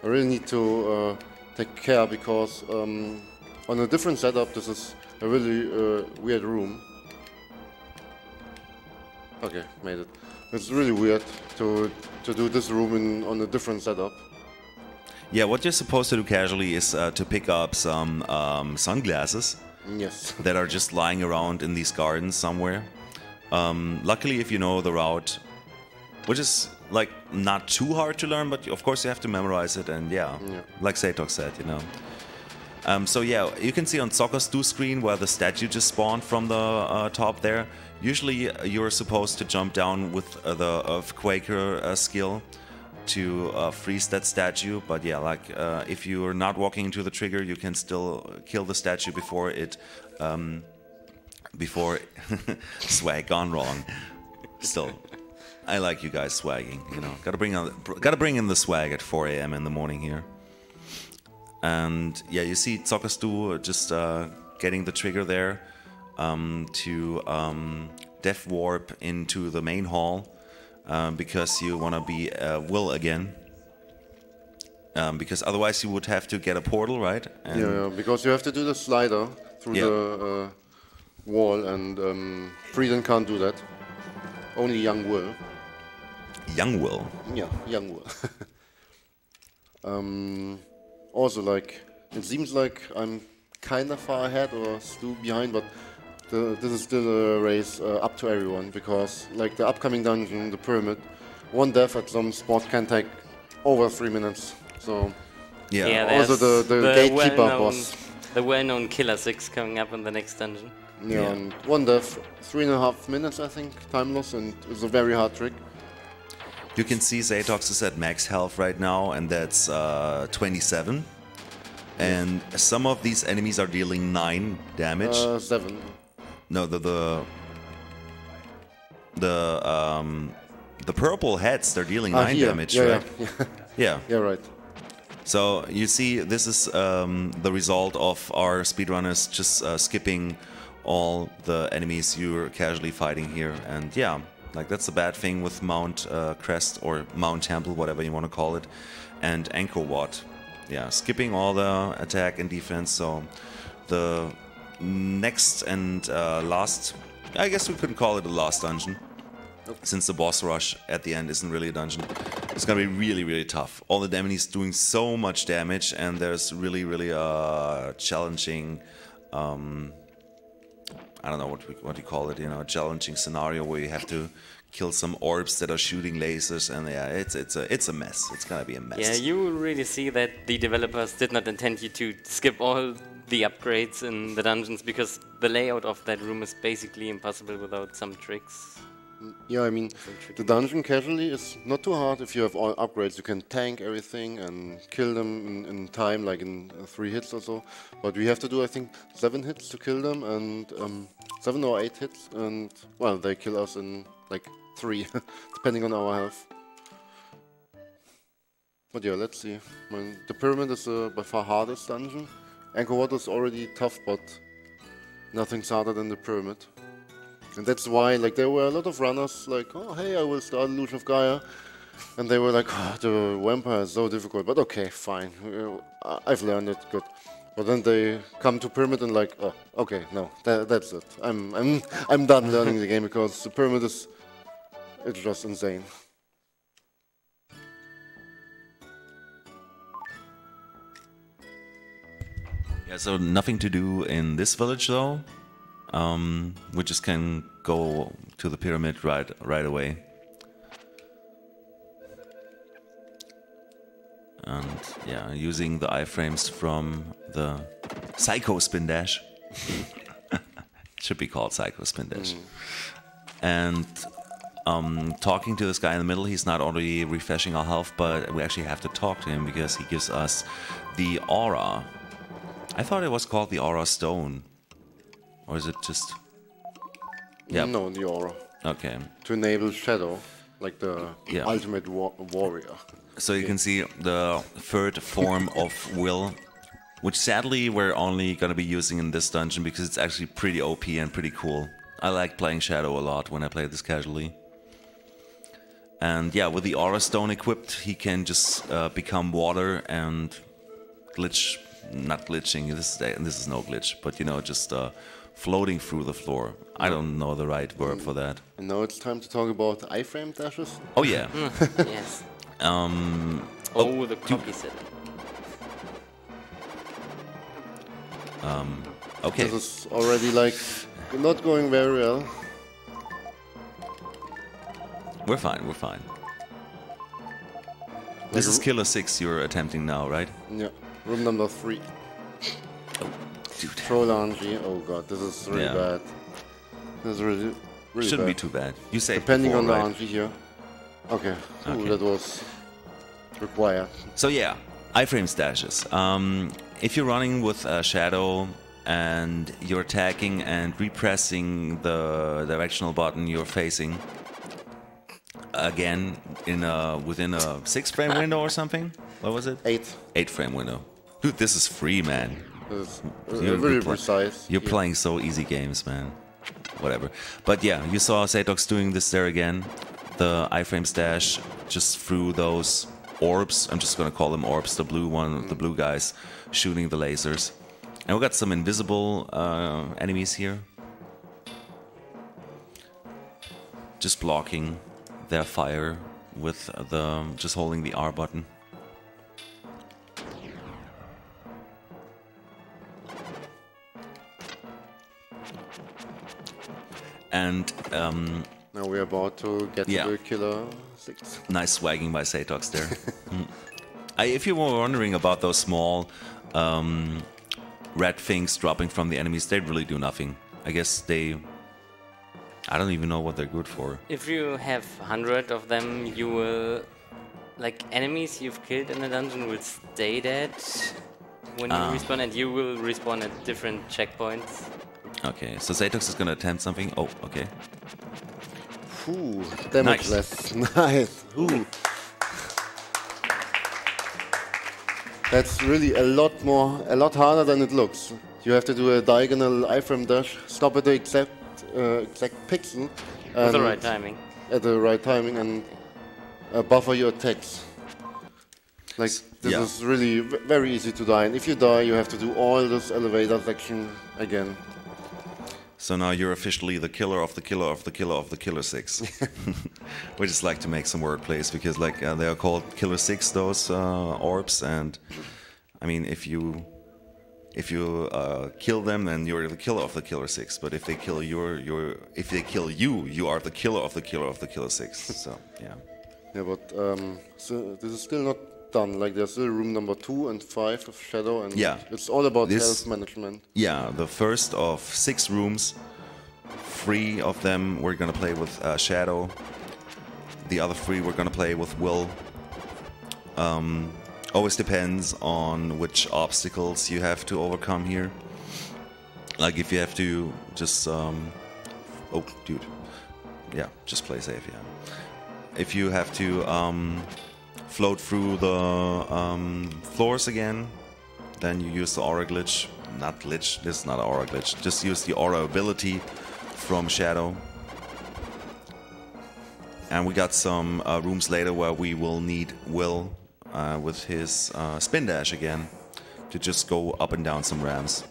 I really need to take care because on a different setup, this is a really weird room. Okay, made it. It's really weird to do this room on a different setup. Yeah, what you're supposed to do casually is to pick up some sunglasses. Yes. That are just lying around in these gardens somewhere. Luckily, if you know the route, which is like not too hard to learn, but of course you have to memorize it, and yeah. Like Z4T0X said, you know. So yeah, you can see on ZockerStu screen where the statue just spawned from the top there. Usually you're supposed to jump down with the Earthquaker skill to freeze that statue, but yeah, like if you're not walking into the trigger, you can still kill the statue before it swag gone wrong. Still, I like you guys swagging, you know. Gotta bring in the swag at 4 AM in the morning here. And yeah, you see ZockerStu just getting the trigger there to death warp into the main hall. Because you want to be Will again. Because otherwise you would have to get a portal, right? And yeah, because you have to do the slider through the wall, and Freesia can't do that. Only young Will. Young Will? Yeah, young Will. Also, like, it seems like I'm kind of far ahead or still behind, but this is still a race up to everyone, because like the upcoming dungeon, the pyramid, one death at some spot can take over 3 minutes. So yeah, also the gatekeeper boss, the well-known Killer 6 coming up in the next dungeon. Yeah, and one death, 3.5 minutes I think, time loss, and it's a very hard trick. You can see Z4T0X is at max health right now, and that's 27. And some of these enemies are dealing 9 damage. 7. No, the purple heads, they're dealing 9 damage, right? Yeah. Yeah, right. So you see, this is the result of our speedrunners just skipping all the enemies you're casually fighting here, and yeah, like that's the bad thing with Mount Crest or Mount Temple, whatever you want to call it, and Angkor Wat. Yeah, skipping all the attack and defense. So the next and last, I guess we couldn't call it a last dungeon, since the boss rush at the end isn't really a dungeon. It's gonna be really, really tough. All the enemies doing so much damage, and there's really, really challenging, I don't know what you call it, you know, a challenging scenario where you have to kill some orbs that are shooting lasers, and yeah, it's a mess. It's gonna be a mess. Yeah, you will really see that the developers did not intend you to skip all the upgrades in the dungeons, because the layout of that room is basically impossible without some tricks. Yeah, I mean, the dungeon casually is not too hard if you have all upgrades. You can tank everything and kill them in time, like in 3 hits or so. But we have to do, I think, 7 hits to kill them, and 7 or 8 hits, and, well, they kill us in, like, 3, depending on our health. But yeah, let's see. I mean, the pyramid is by far hardest dungeon. Angkor Wat is already tough, but nothing's harder than the pyramid. And that's why, like, there were a lot of runners like, oh, hey, I will start Illusion of Gaia. And they were like, oh, the vampire is so difficult, but okay, fine. I've learned it, good. But then they come to Pyramid and like, oh, okay, no, that's it. I'm done learning the game, because the Pyramid is, it's just insane. Yeah, so nothing to do in this village though. We just can go to the pyramid right away. And yeah, using the iframes from the Psycho Spin Dash. Should be called Psycho Spin Dash. And talking to this guy in the middle, he's not only refreshing our health, but we actually have to talk to him because he gives us the aura. I thought it was called the aura stone. Or is it just... Yeah. No, the aura. Okay. To enable shadow, like the ultimate warrior. So you can see the third form of will which sadly we're only going to be using in this dungeon because it's actually pretty OP and pretty cool. I like playing Shadow a lot when I play this casually. And yeah, with the Aura Stone equipped, he can just become water and glitch, not glitching, this is no glitch, but you know, just floating through the floor. I don't know the right word for that. And now it's time to talk about iframe dashes. Oh yeah. Yes. The copy set. Okay. This is already like not going very well. We're fine, we're fine. This is Killer 6 you're attempting now, right? Yeah, room number 3. Oh, dude. Troll RNG. Oh god, this is really bad. This is really Shouldn't bad. be too bad. You say depending before, on right? the RNG here. Okay. Ooh, Okay. that was required. So yeah, iframe stashes. If you're running with Shadow and you're attacking and repressing the directional button you're facing, again within a 6-frame window or something. What was it? 8. 8-frame window. Dude, this is free, man. This is You're very pl- precise. You're here. playing so easy games, man. Whatever. But yeah, you saw Z4T0X doing this there again. The iframe stash just through those orbs. I'm just gonna call them orbs. The blue one, the blue guys shooting the lasers. And we got some invisible enemies here. Just blocking their fire with just holding the R button. And Now we're about to get Yeah. to the Killer 6. nice swagging by Z4T0X there. If you were wondering about those small red things dropping from the enemies, they really do nothing. I guess I don't even know what they're good for. If you have 100 of them, you will... Like, enemies you've killed in the dungeon will stay dead when you respawn, and you will respawn at different checkpoints. Okay, so Z4T0X is gonna attempt something. Oh, okay. Ooh, damage Nice. less. Nice. Ooh. That's really a lot harder than it looks. You have to do a diagonal iframe dash, stop at the exact pixel. With the right timing. At the right timing and buffer your attacks. Like, this Yeah. is really very easy to die. And if you die, you have to do all this elevator section again. So now you're officially the killer of the killer of the killer of the Killer 6. We just like to make some wordplays because like they are called Killer 6, those orbs, and I mean if you kill them, then you're the killer of the Killer 6. But if they kill if they kill you, you are the killer of the killer of the Killer 6. So yeah. Yeah, but so this is still not done. Like, there's still room number 2 and 5 of Shadow, and Yeah. it's all about This- health management. Yeah, the first of 6 rooms, 3 of them we're gonna play with Shadow. The other 3 we're gonna play with Will. Always depends on which obstacles you have to overcome here. Like if you have to just oh dude. Yeah, just play safe, yeah. If you have to float through the floors again, then you use the aura glitch. Not glitch, this is not aura glitch. Just use the aura ability from Shadow. And we got some rooms later where we will need Will with his spin dash again to just go up and down some ramps.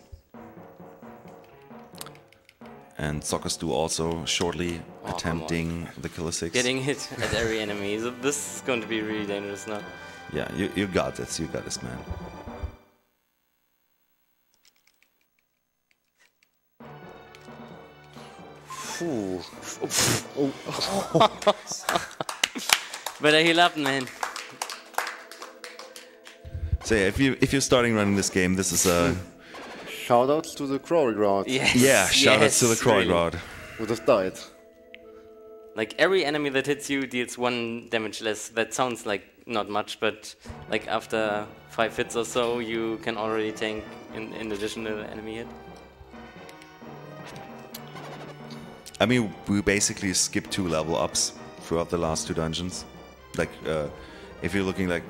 And ZockerStu also shortly attempting the Killer 6. Getting hit at every enemy. So this is going to be really dangerous now. Yeah, you got this. You got this, man. Ooh. Better heal up, man. So yeah, if you're starting running this game, this is a Shoutouts to the choreograph Yes. yeah. Shout out to the Croy really. God. who just died. Like every enemy that hits you deals 1 damage less. That sounds like not much, but like after 5 hits or so, you can already tank in additional enemy hit. I mean, we basically skipped 2 level ups throughout the last 2 dungeons. Like, if you're looking like,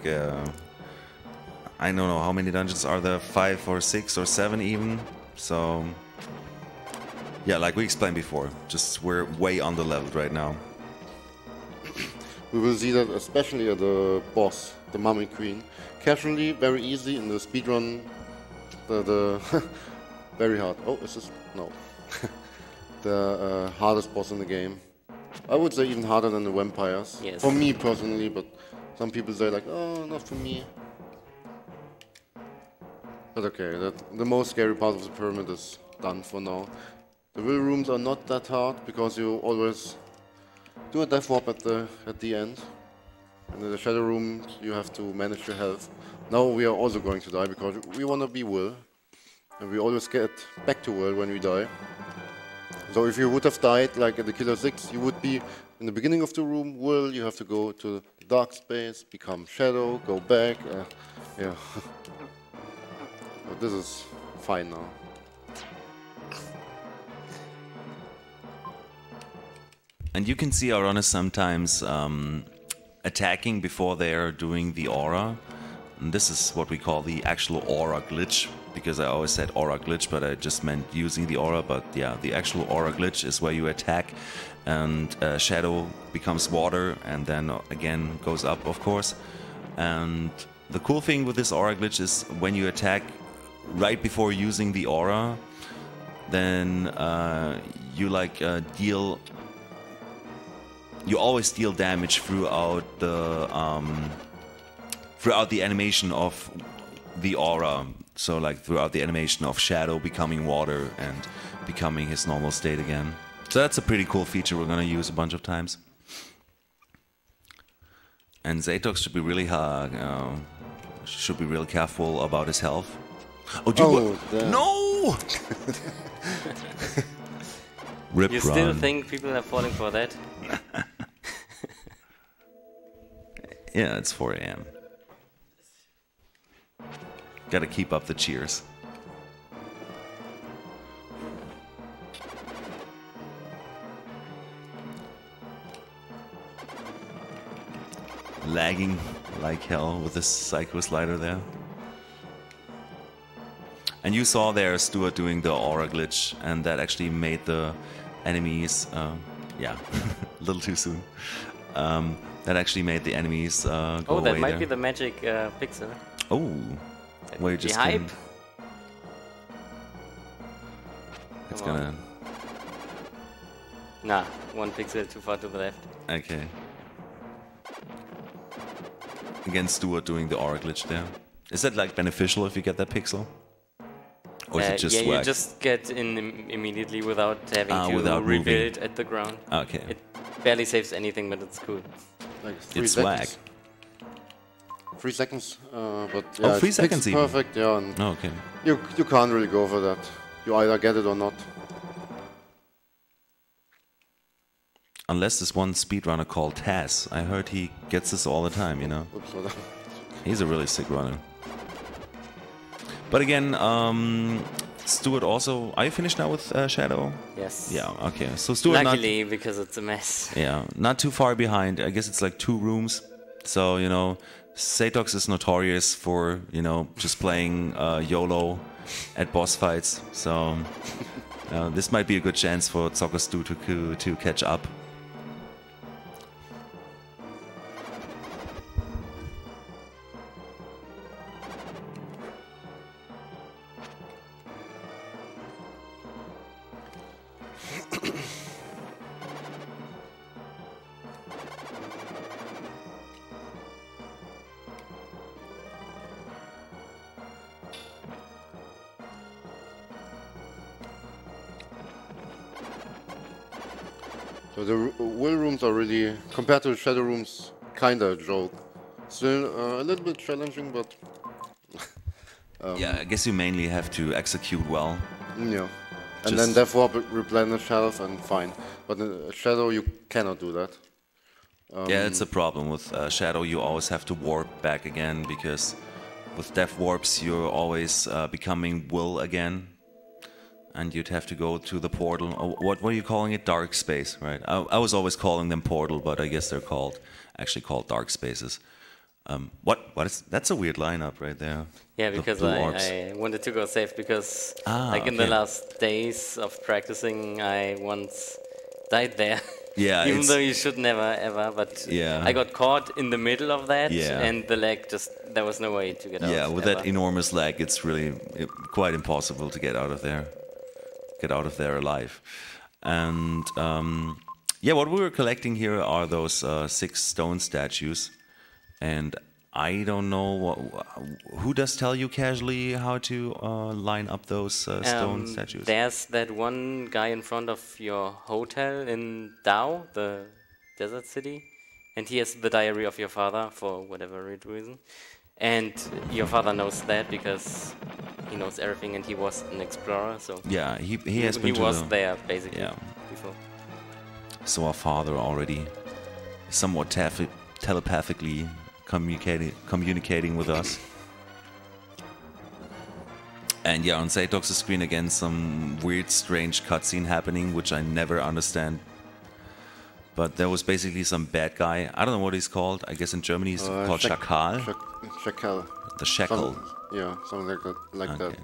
I don't know how many dungeons are there, 5 or 6 or 7 even. So yeah, like we explained before, just we're way under-leveled right now. We will see that especially at the boss, the Mummy Queen. Casually, very easy in the speedrun, the very hard. Oh, is this? No. The hardest boss in the game. I would say even harder than the vampires. Yes. For me personally, but some people say like, oh, not for me. But okay, the most scary part of the pyramid is done for now. The will rooms are not that hard because you always do a death warp at the end. And in the shadow room you have to manage your health. Now we are also going to die because we want to be Will. And we always get back to Will when we die. So if you would have died like at the Killer 6, you would be in the beginning of the room, Will, you have to go to the dark space, become Shadow, go back, yeah. But this is fine now. And you can see our runners sometimes attacking before they are doing the aura. And this is what we call the actual aura glitch, because I always said aura glitch, but I just meant using the aura. But yeah, the actual aura glitch is where you attack and shadow becomes water and then again goes up, of course. And the cool thing with this aura glitch is when you attack right before using the aura, then you like you always deal damage throughout the animation of the aura. So like throughout the animation of Shadow becoming water and becoming his normal state again. So that's a pretty cool feature we're gonna use a bunch of times. And Z4T0X should be really careful about his health. Oh, no! Rip You run. still think people are falling for that? Yeah, it's 4 AM. Gotta keep up the cheers. Lagging like hell with this Psycho Slider there. And you saw there Stuart doing the aura glitch, and that actually made the enemies, yeah, a little too soon. That actually made the enemies go away. Oh, that might there. be the magic pixel. Oh, well, you just hype. can... It's Come on. gonna... Nah, 1 pixel too far to the left. Okay. Again, Stuart doing the aura glitch there. Is that like beneficial if you get that pixel? Or is it just yeah, swag? you just get in immediately without having to without rebuild moving. at the ground. Okay. It barely saves anything, but it's cool. Like 3 It's seconds. swag. 3 seconds, but yeah, Oh, 3 it's seconds even. perfect, yeah. And Oh, okay. you can't really go for that. You either get it or not. Unless there's one speedrunner called Taz. I heard he gets this all the time, you know. Oops, hold on. He's a really sick runner. But again, Stuart also... Are you finished now with Shadow? Yes. Yeah, okay. So Stuart Luckily, because it's a mess. Yeah, not too far behind. I guess it's like 2 rooms. So, you know, Z4T0X is notorious for, you know, just playing YOLO at boss fights. So, this might be a good chance for ZockerStu to catch up. So the will rooms are really, compared to the shadow rooms, kinda a joke. Still a little bit challenging, but Yeah, I guess you mainly have to execute well. yeah. And then therefore replenish health and fine. But in a shadow you cannot do that. Yeah, it's a problem with Shadow. You always have to warp back again because with death warps you're always becoming Will again, and you'd have to go to the portal. Oh, what were you calling it? Dark space, right? I was always calling them portal, but I guess they're actually called dark spaces. What is that's a weird lineup right there. Yeah, The because blue orcs. I wanted to go safe because like in the okay. last days of practicing, I once died there. Yeah, Even it's- though you should never ever, but Yeah. I got caught in the middle of that, Yeah. and the leg just there was no way to get out. Yeah, with ever. that enormous leg, it's really quite impossible to get out of there alive. And yeah, what we were collecting here are those 6 stone statues, and I don't know who does tell you casually how to line up those stone statues. There's that one guy in front of your hotel in Dao, the desert city, and he has the diary of your father for whatever reason. And your father knows that because he knows everything, and he was an explorer, so Yeah, he has been he to was the, there basically Yeah. before. So our father already somewhat telepathically communicating with us. And yeah, on Z4T0X's screen again, some weird, strange cutscene happening, which I never understand. But there was basically some bad guy. I don't know what he's called. I guess in Germany he's called Schakal. Shackle. The Shackle. Yeah, something like that. Okay.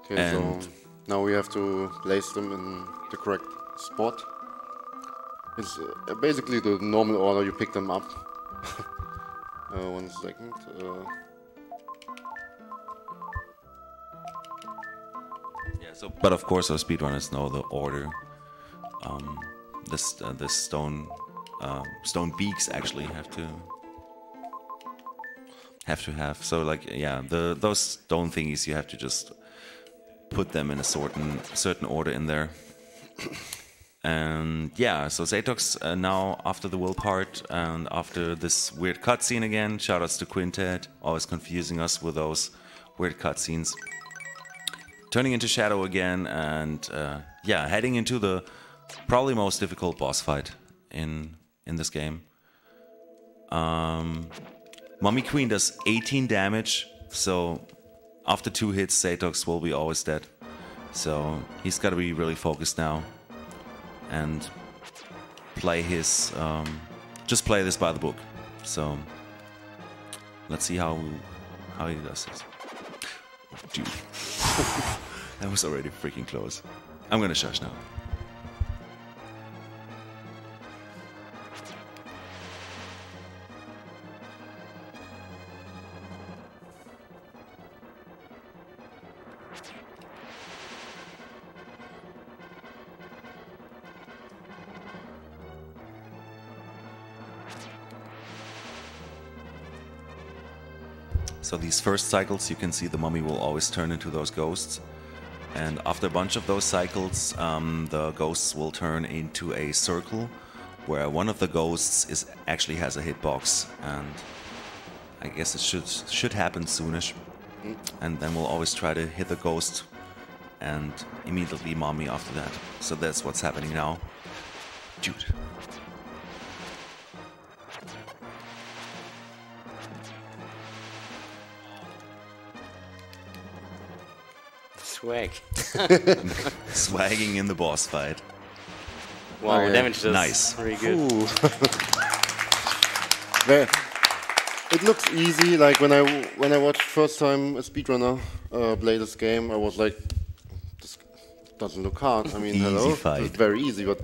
Okay, so And- now we have to place them in the correct spot. It's basically the normal order you pick them up. 1 second. Yeah, so, but of course our speedrunners know the order. This stone beaks actually have to have. So like yeah, those stone thingies you have to just put them in a certain order in there. And yeah, so Z4T0X now after the will part and after this weird cutscene again, shoutouts to Quintet, always confusing us with those weird cutscenes. Turning into Shadow again and yeah, heading into the probably most difficult boss fight in this game. Mummy Queen does 18 damage, so after 2 hits Z4T0X will be always dead. So he's got to be really focused now and play his just play this by the book. So let's see how he does this. Dude. That was already freaking close. I'm gonna shush now. So these first cycles, you can see the mummy will always turn into those ghosts. And after a bunch of those cycles, the ghosts will turn into a circle where one of the ghosts actually has a hitbox. And I guess it should happen soonish. And then we'll always try to hit the ghost and immediately mummy after that. So that's what's happening now. Dude. Swag. Swagging in the boss fight. Wow, Okay. damage is Nice. really good. Ooh. It looks easy. Like when I watched first time a speedrunner play this game, I was like, this doesn't look hard. I mean, Easy hello, fight. it's very easy. But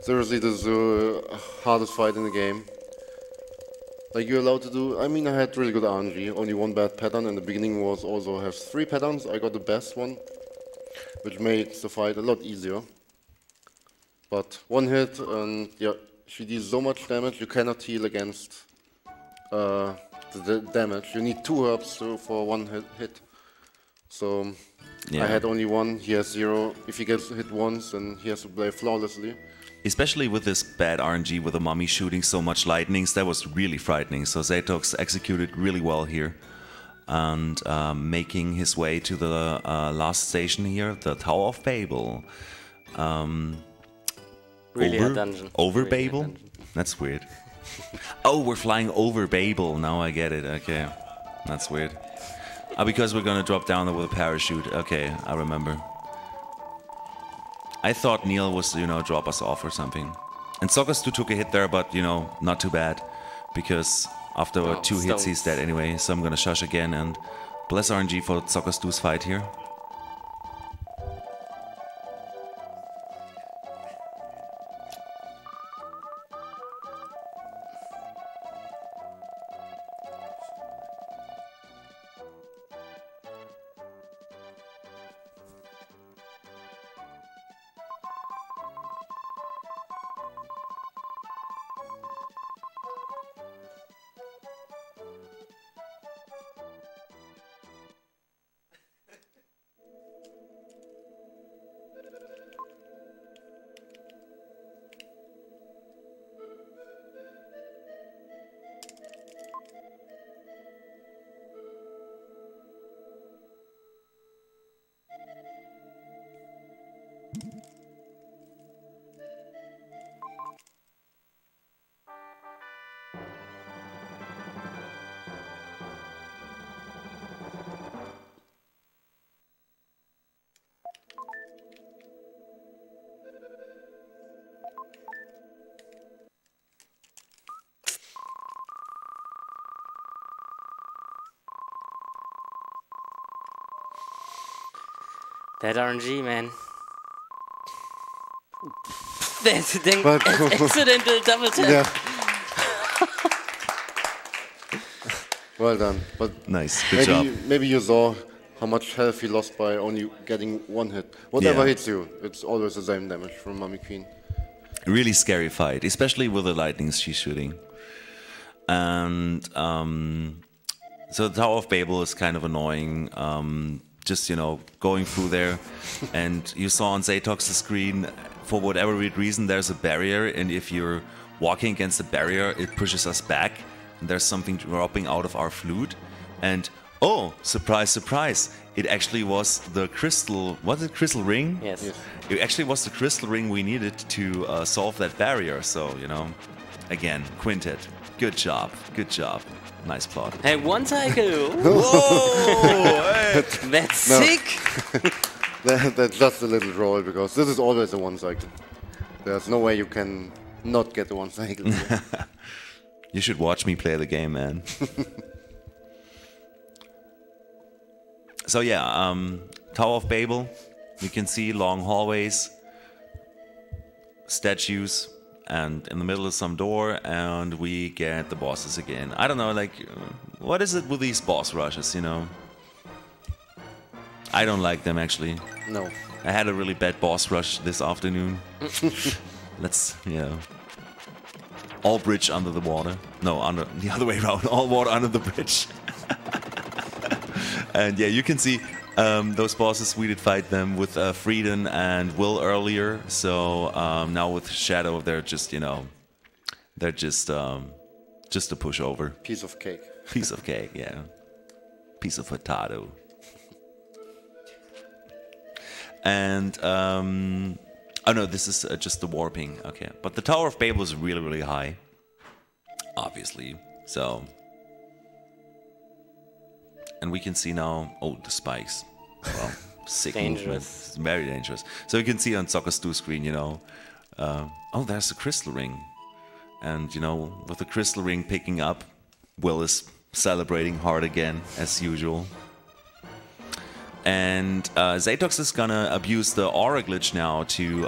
seriously, this is the hardest fight in the game. Like you're allowed to do. I mean, I had really good RNG. Only one bad pattern, and the beginning was also has 3 patterns. I got the best one, which makes the fight a lot easier. But 1 hit, and yeah, she deals so much damage. You cannot heal against the damage. You need 2 herbs for 1 hit. So Yeah. I had only 1. He has 0. If he gets hit once, then he has to play flawlessly. Especially with this bad RNG with the mummy shooting so much lightnings, that was really frightening. So Z4T0X executed really well here. And making his way to the last station here, the Tower of Babel. Really a dungeon. Over Really a Babel? dungeon. That's weird. Oh, we're flying over Babel. Now I get it. Okay. That's weird. Because we're gonna drop down there with a parachute. Okay, I remember. I thought Neil was, drop us off or something. And ZockerStu took a hit there, but, not too bad. Because After Oh, 2 hits, stones. he's dead anyway. So I'm gonna shush again and bless RNG for ZockerStu's fight here. That RNG, man. That's an But- accidental double tap. Yeah. Well done. But Nice, good job. maybe you saw how much health he lost by only getting one hit. Whatever Yeah. hits you, it's always the same damage from Mummy Queen. Really scary fight, especially with the lightnings she's shooting. And so the Tower of Babel is kind of annoying. Just, you know, going through there. And you saw on Z4T0X's screen, for whatever reason, there's a barrier. And if you're walking against the barrier, it pushes us back. And there's something dropping out of our flute. And, oh, surprise, surprise. It actually was the crystal, was it crystal ring? Yes. Yes. It actually was the crystal ring we needed to solve that barrier. So, you know, again, quintet. Good job. Good job. Nice plot. Hey, one cycle. Whoa! Hey. That's No. sick. That's just a little roll, because this is always a one cycle. There's no way you can not get the one cycle. You should watch me play the game, man. So yeah, Tower of Babel. You can see long hallways, statues, and in the middle is some door, and we get the bosses again. I don't know, like, what is it with these boss rushes, you know? I don't like them, actually. No. I had a really bad boss rush this afternoon. Let's, you know... All bridge under the water. No, under the other way around. All water under the bridge. And yeah, you can see those bosses, we did fight them with Frieden and Will earlier. So now with Shadow, they're just, you know, they're just a pushover. Piece of cake. Piece of cake, yeah. Piece of potato. And oh no, this is just the warping. Okay, but the Tower of Babel is really, really high, obviously. So, and we can see now. Oh, the spikes. Well, sick movement. Dangerous. It's very dangerous. So you can see on ZockerStu screen, you know. Oh, there's the crystal ring, and you know, with the crystal ring picking up, Will is celebrating hard again as usual. And Z4T0X is gonna abuse the aura glitch now to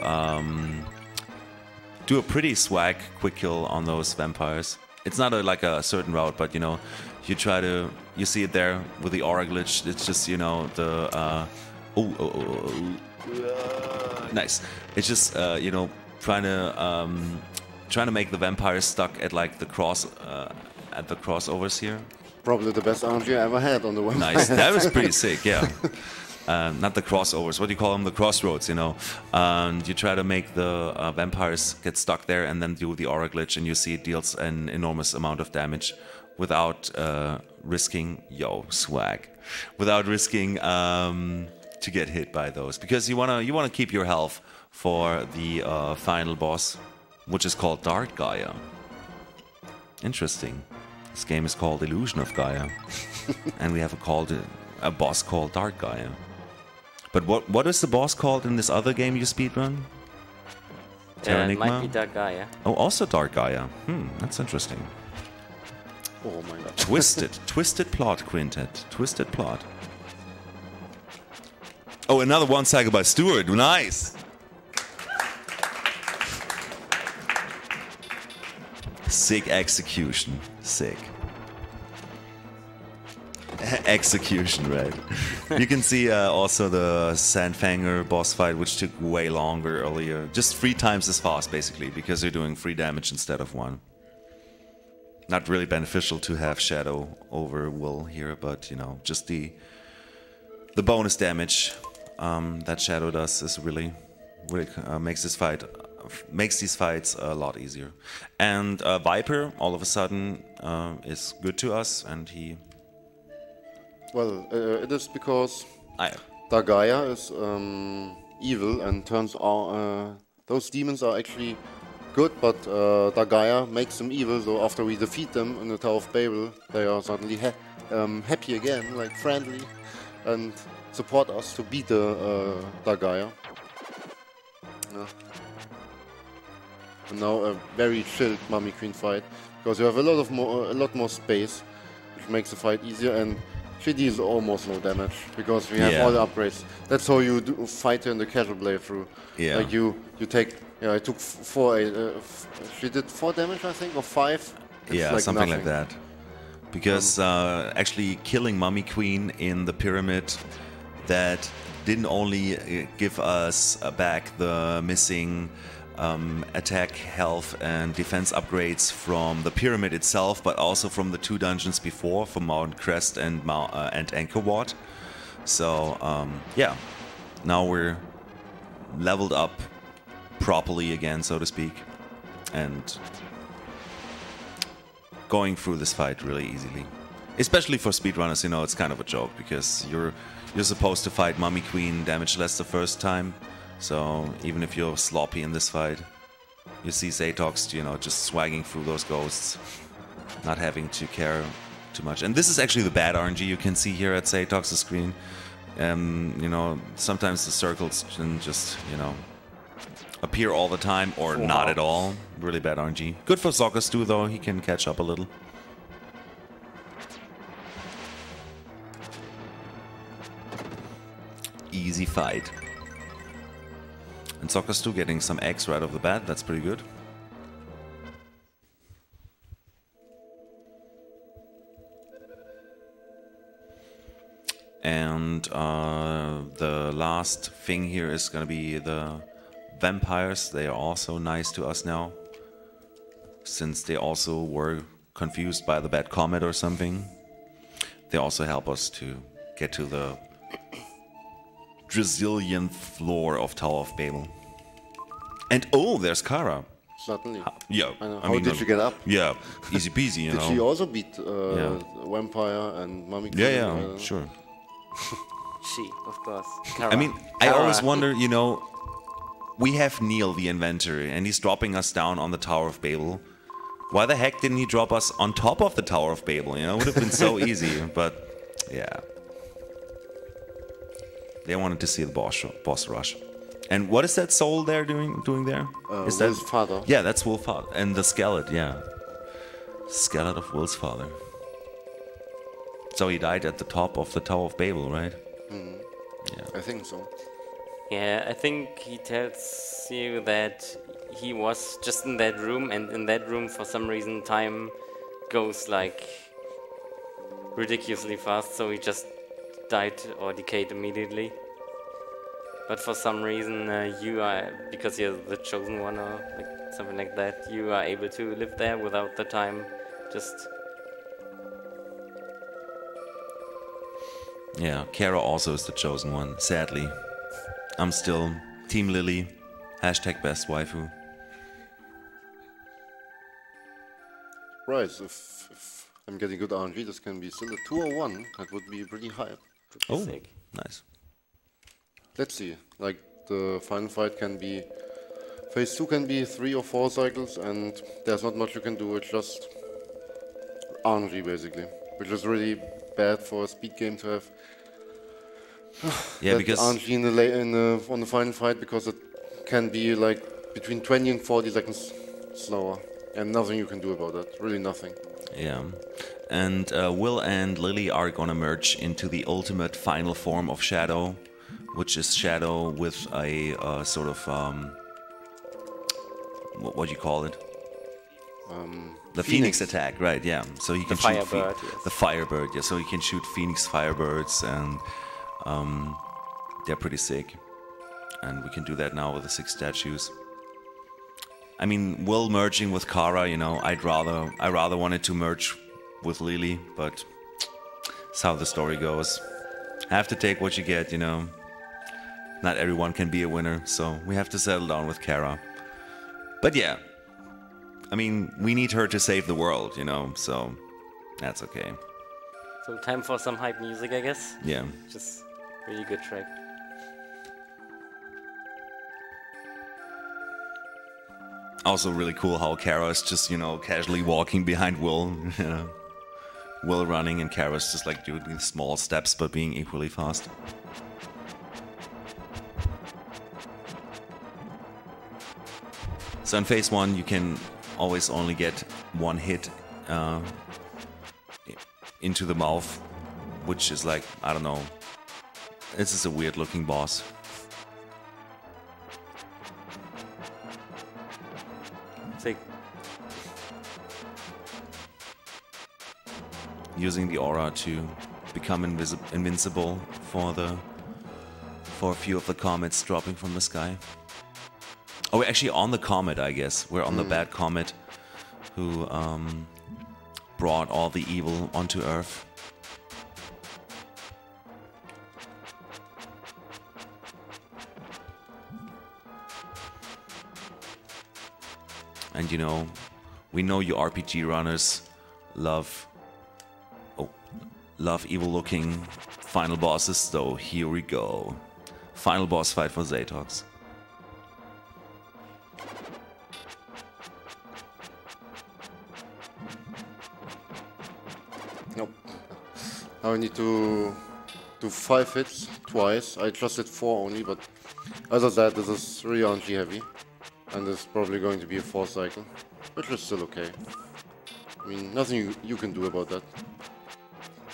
do a pretty swag quick kill on those vampires. It's not like a certain route, but you know, you see it there with the aura glitch. It's just, you know, the nice. It's just you know, trying to make the vampires stuck at like the crossovers here. Probably the best RNG I ever had on the website. Nice, that was pretty sick, yeah. Not the crossovers, what do you call them? The crossroads, you know. And you try to make the vampires get stuck there and then do the aura glitch, and you see it deals an enormous amount of damage without risking, without risking to get hit by those. Because you wanna keep your health for the final boss, which is called Dark Gaia. Interesting. This game is called Illusion of Gaia, and we have a boss called Dark Gaia. But what is the boss called in this other game you speedrun? It might be Dark Gaia. Oh, also Dark Gaia. That's interesting. Oh my god. Twisted plot, Quintet. Twisted plot. Oh, another one cycle by Stuart. Nice. Sick execution. Sick. Execution, right? You can see also the Sandfanger boss fight, which took way longer earlier. Just 3 times as fast, basically, because you're doing 3 damage instead of 1. Not really beneficial to have Shadow over Will here, but, you know, just the bonus damage that Shadow does is really makes these fights a lot easier. And Viper, all of a sudden, is good to us, and he... Well, it is because Gaia is evil and turns all... those demons are actually good, but Gaia makes them evil, so after we defeat them in the Tower of Babel, they are suddenly happy again, like friendly, and support us to beat the Gaia. Yeah. And now a very chilled Mummy Queen fight, because you have a lot more space, which makes the fight easier, and she deals almost no damage because we have all the upgrades. That's how you fight her in the casual playthrough. Yeah. Like you take. Yeah, I took 4. She did 4 damage, I think, or 5. It's yeah, like something nothing. like that. Because actually killing Mummy Queen in the pyramid, that didn't only give us back the missing attack, health, and defense upgrades from the pyramid itself, but also from the 2 dungeons before, from Mount Crest and Angkor Wat. So yeah, now we're leveled up properly again, so to speak, and going through this fight really easily. Especially for speedrunners, you know, it's kind of a joke because you're supposed to fight Mummy Queen damage less the first time. So even if you're sloppy in this fight, you see Z4T0X, you know, just swagging through those ghosts, not having to care too much. And this is actually the bad RNG you can see here at Z4T0X's screen. You know, sometimes the circles can just, you know, appear all the time or not at all. Really bad RNG. Good for ZockerStu though, he can catch up a little. Easy fight. And ZockerStu getting some X right off the bat, that's pretty good. And the last thing here is going to be the vampires. They are also nice to us now, since they also were confused by the bad comet or something. They also help us to get to the Brazilian floor of Tower of Babel. And oh, there's Kara. Certainly. Yeah. How did you get up? Yeah, easy peasy, you know. Did she also beat Vampire and Mummy Queen? Yeah, sure. She, of course. I mean, I always wonder, you know, we have Neil, the inventor, and he's dropping us down on the Tower of Babel. Why the heck didn't he drop us on top of the Tower of Babel? You know, it would have been so easy, but yeah. They wanted to see the boss rush. And what is that soul there doing there? Is that Will's father. Yeah, that's Will's father. And the skeleton, yeah. Skeleton of Will's father. So he died at the top of the Tower of Babel, right? Mm-hmm. Yeah. I think so. Yeah, I think he tells you that he was just in that room, and in that room for some reason time goes like ridiculously fast, so he just died or decayed immediately. But for some reason you are, because you're the chosen one or like something like that, you are able to live there without the time just... Yeah, Kara also is the chosen one, sadly. I'm still Team Lily, hashtag best waifu. Right, if I'm getting good RNG, this can be still a 2 or 1. That would be pretty high. Oh, sick. Nice. Let's see. Like, the final fight can be... Phase 2 can be 3 or 4 cycles, and there's not much you can do. It's just RNG, basically. Which is really bad for a speed game to have. Yeah, because RNG on the final fight, because it can be like between 20 and 40 seconds slower, and nothing you can do about that. Really nothing. Yeah, and Will and Lily are gonna merge into the ultimate final form of Shadow, which is Shadow with a sort of what do you call it? The Phoenix attack, right? Yeah. So he can shoot Firebird, yes. the Firebird. Yeah. So he can shoot Phoenix Firebirds, and they're pretty sick. And we can do that now with the 6 statues. I mean, Will merging with Kara, you know, I rather wanted to merge with Lily, but it's how the story goes. Have to take what you get, you know. Not everyone can be a winner, so we have to settle down with Kara. But yeah, I mean, we need her to save the world, you know, so that's okay. So time for some hype music, I guess. Yeah. Just really good track. Also really cool how Kara is just, you know, casually walking behind Will, you know. Will running and Kara's just like doing these small steps but being equally fast. So in phase 1 you can always only get 1 hit into the mouth, which is like, I don't know, this is a weird looking boss. Sick. Using the aura to become invincible for a few of the comets dropping from the sky. Oh, we're actually on the comet, I guess. We're on the bad comet who brought all the evil onto Earth. And you know, we know you RPG runners love evil-looking final bosses, so here we go. Final boss fight for Z4T0X. Nope. Now I need to do 5 hits twice. I just did 4 only, but as I said, this is really RNG heavy. And it's probably going to be a 4 cycle, which is still okay. I mean, nothing you can do about that.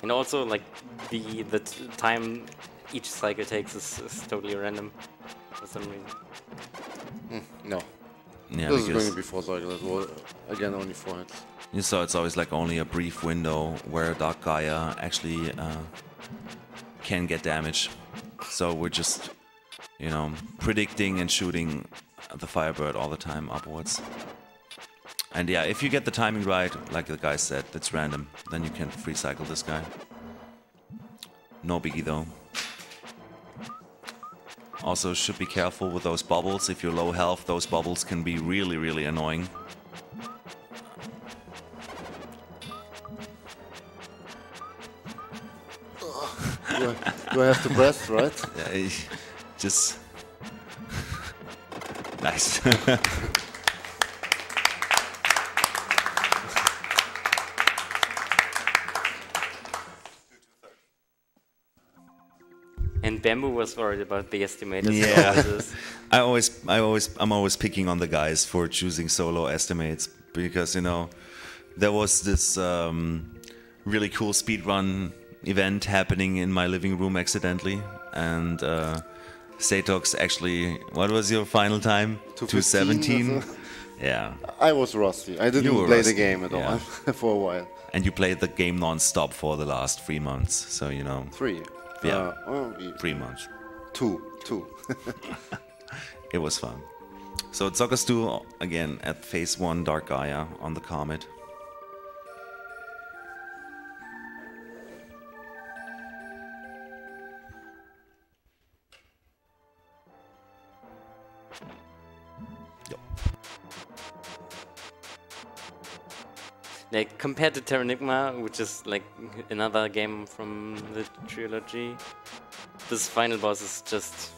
And also, like, the time each cycle takes is totally random for some reason. No. Yeah, This is going to be 4 cycles as well. Again, only 4 hits. So it's always like only a brief window where Dark Gaia actually can get damage. So we're just, you know, predicting and shooting the Firebird all the time upwards. And yeah, if you get the timing right, like the guy said, that's random, then you can free cycle this guy. No biggie though. Also should be careful with those bubbles. If you're low health, those bubbles can be really, really annoying. Do I have to press, right? Yeah, just... Nice. And Bamboo was worried about the estimators. Yeah, I'm always picking on the guys for choosing solo estimates because, you know, there was this really cool speedrun event happening in my living room accidentally, and Z4T0X actually, what was your final time? 2:17. Yeah. I was rusty. I didn't play the game at all for a while. And you played the game non-stop for the last 3 months, so you know. 3. Yeah. 3 3 months. 2. It was fun. So ZockerStu again at phase 1 Dark Gaia on the comet. Like, compared to Terranigma, which is like another game from the trilogy, this final boss is just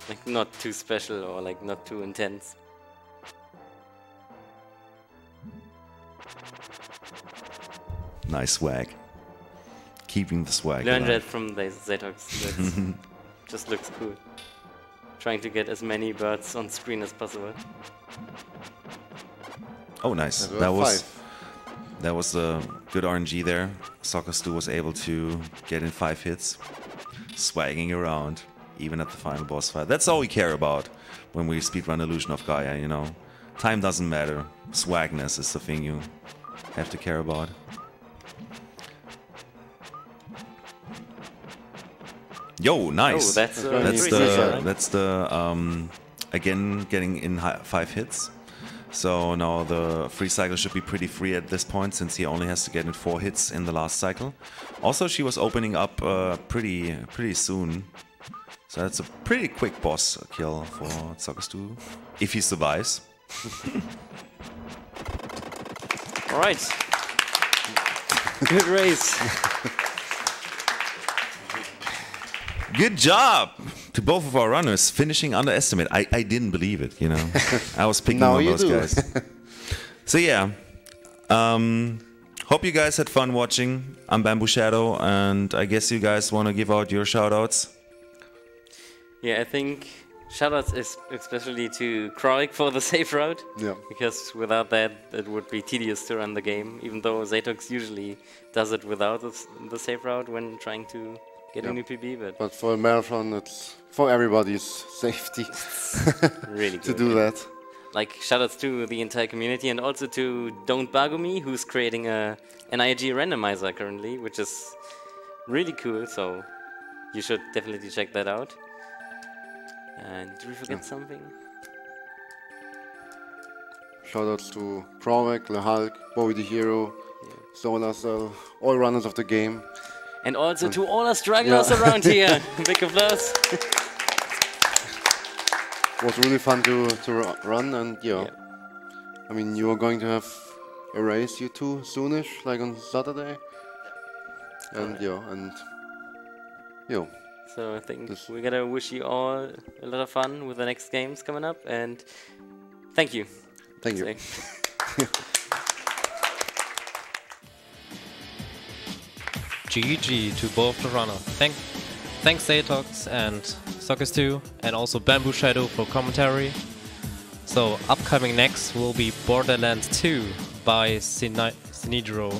like not too special or like not too intense. Nice swag. Keeping the swag. Learned alive. that from the Z4T0X. Just looks cool. Trying to get as many birds on screen as possible. Oh, nice. That was That was a good RNG there. ZockerStu was able to get in 5 hits, swagging around, even at the final boss fight. That's all we care about when we speedrun Illusion of Gaia, you know. Time doesn't matter. Swagness is the thing you have to care about. Yo, nice. Oh, that's the again getting in 5 hits. So now the free cycle should be pretty free at this point, since he only has to get in 4 hits in the last cycle. Also, she was opening up pretty soon. So that's a pretty quick boss kill for ZockerStu, if he survives. All right. Good race. Good job to both of our runners, finishing underestimate. I didn't believe it, you know. I was picking on those guys. So yeah, hope you guys had fun watching. I'm Bamboo Shadow, and I guess you guys want to give out your shoutouts. Yeah, I think shoutouts is especially to Kroik for the safe route. Yeah. Because without that, it would be tedious to run the game, even though Z4T0X usually does it without the safe route when trying to get a new PB. But for a marathon, it's for everybody's safety really to do that. Like, shoutouts to the entire community, and also to Don't Bago Me, who's creating an IIG randomizer currently, which is really cool, so you should definitely check that out. And did we forget something? Shoutouts to Kroik, Le Hulk, Bowie the Hero, Solar Cell, all runners of the game. And also to all our stragglers around here. Big applause. It was really fun to run, and I mean, you are going to have a race, you two, soonish, like on Saturday. And So I think we gotta wish you all a lot of fun with the next games coming up, and thank you. Thank you. GG to both the runners. Thanks Z4T0X and ZockerStu, and also Bamboo Shadow for commentary. So upcoming next will be Borderlands 2 by Sinidro.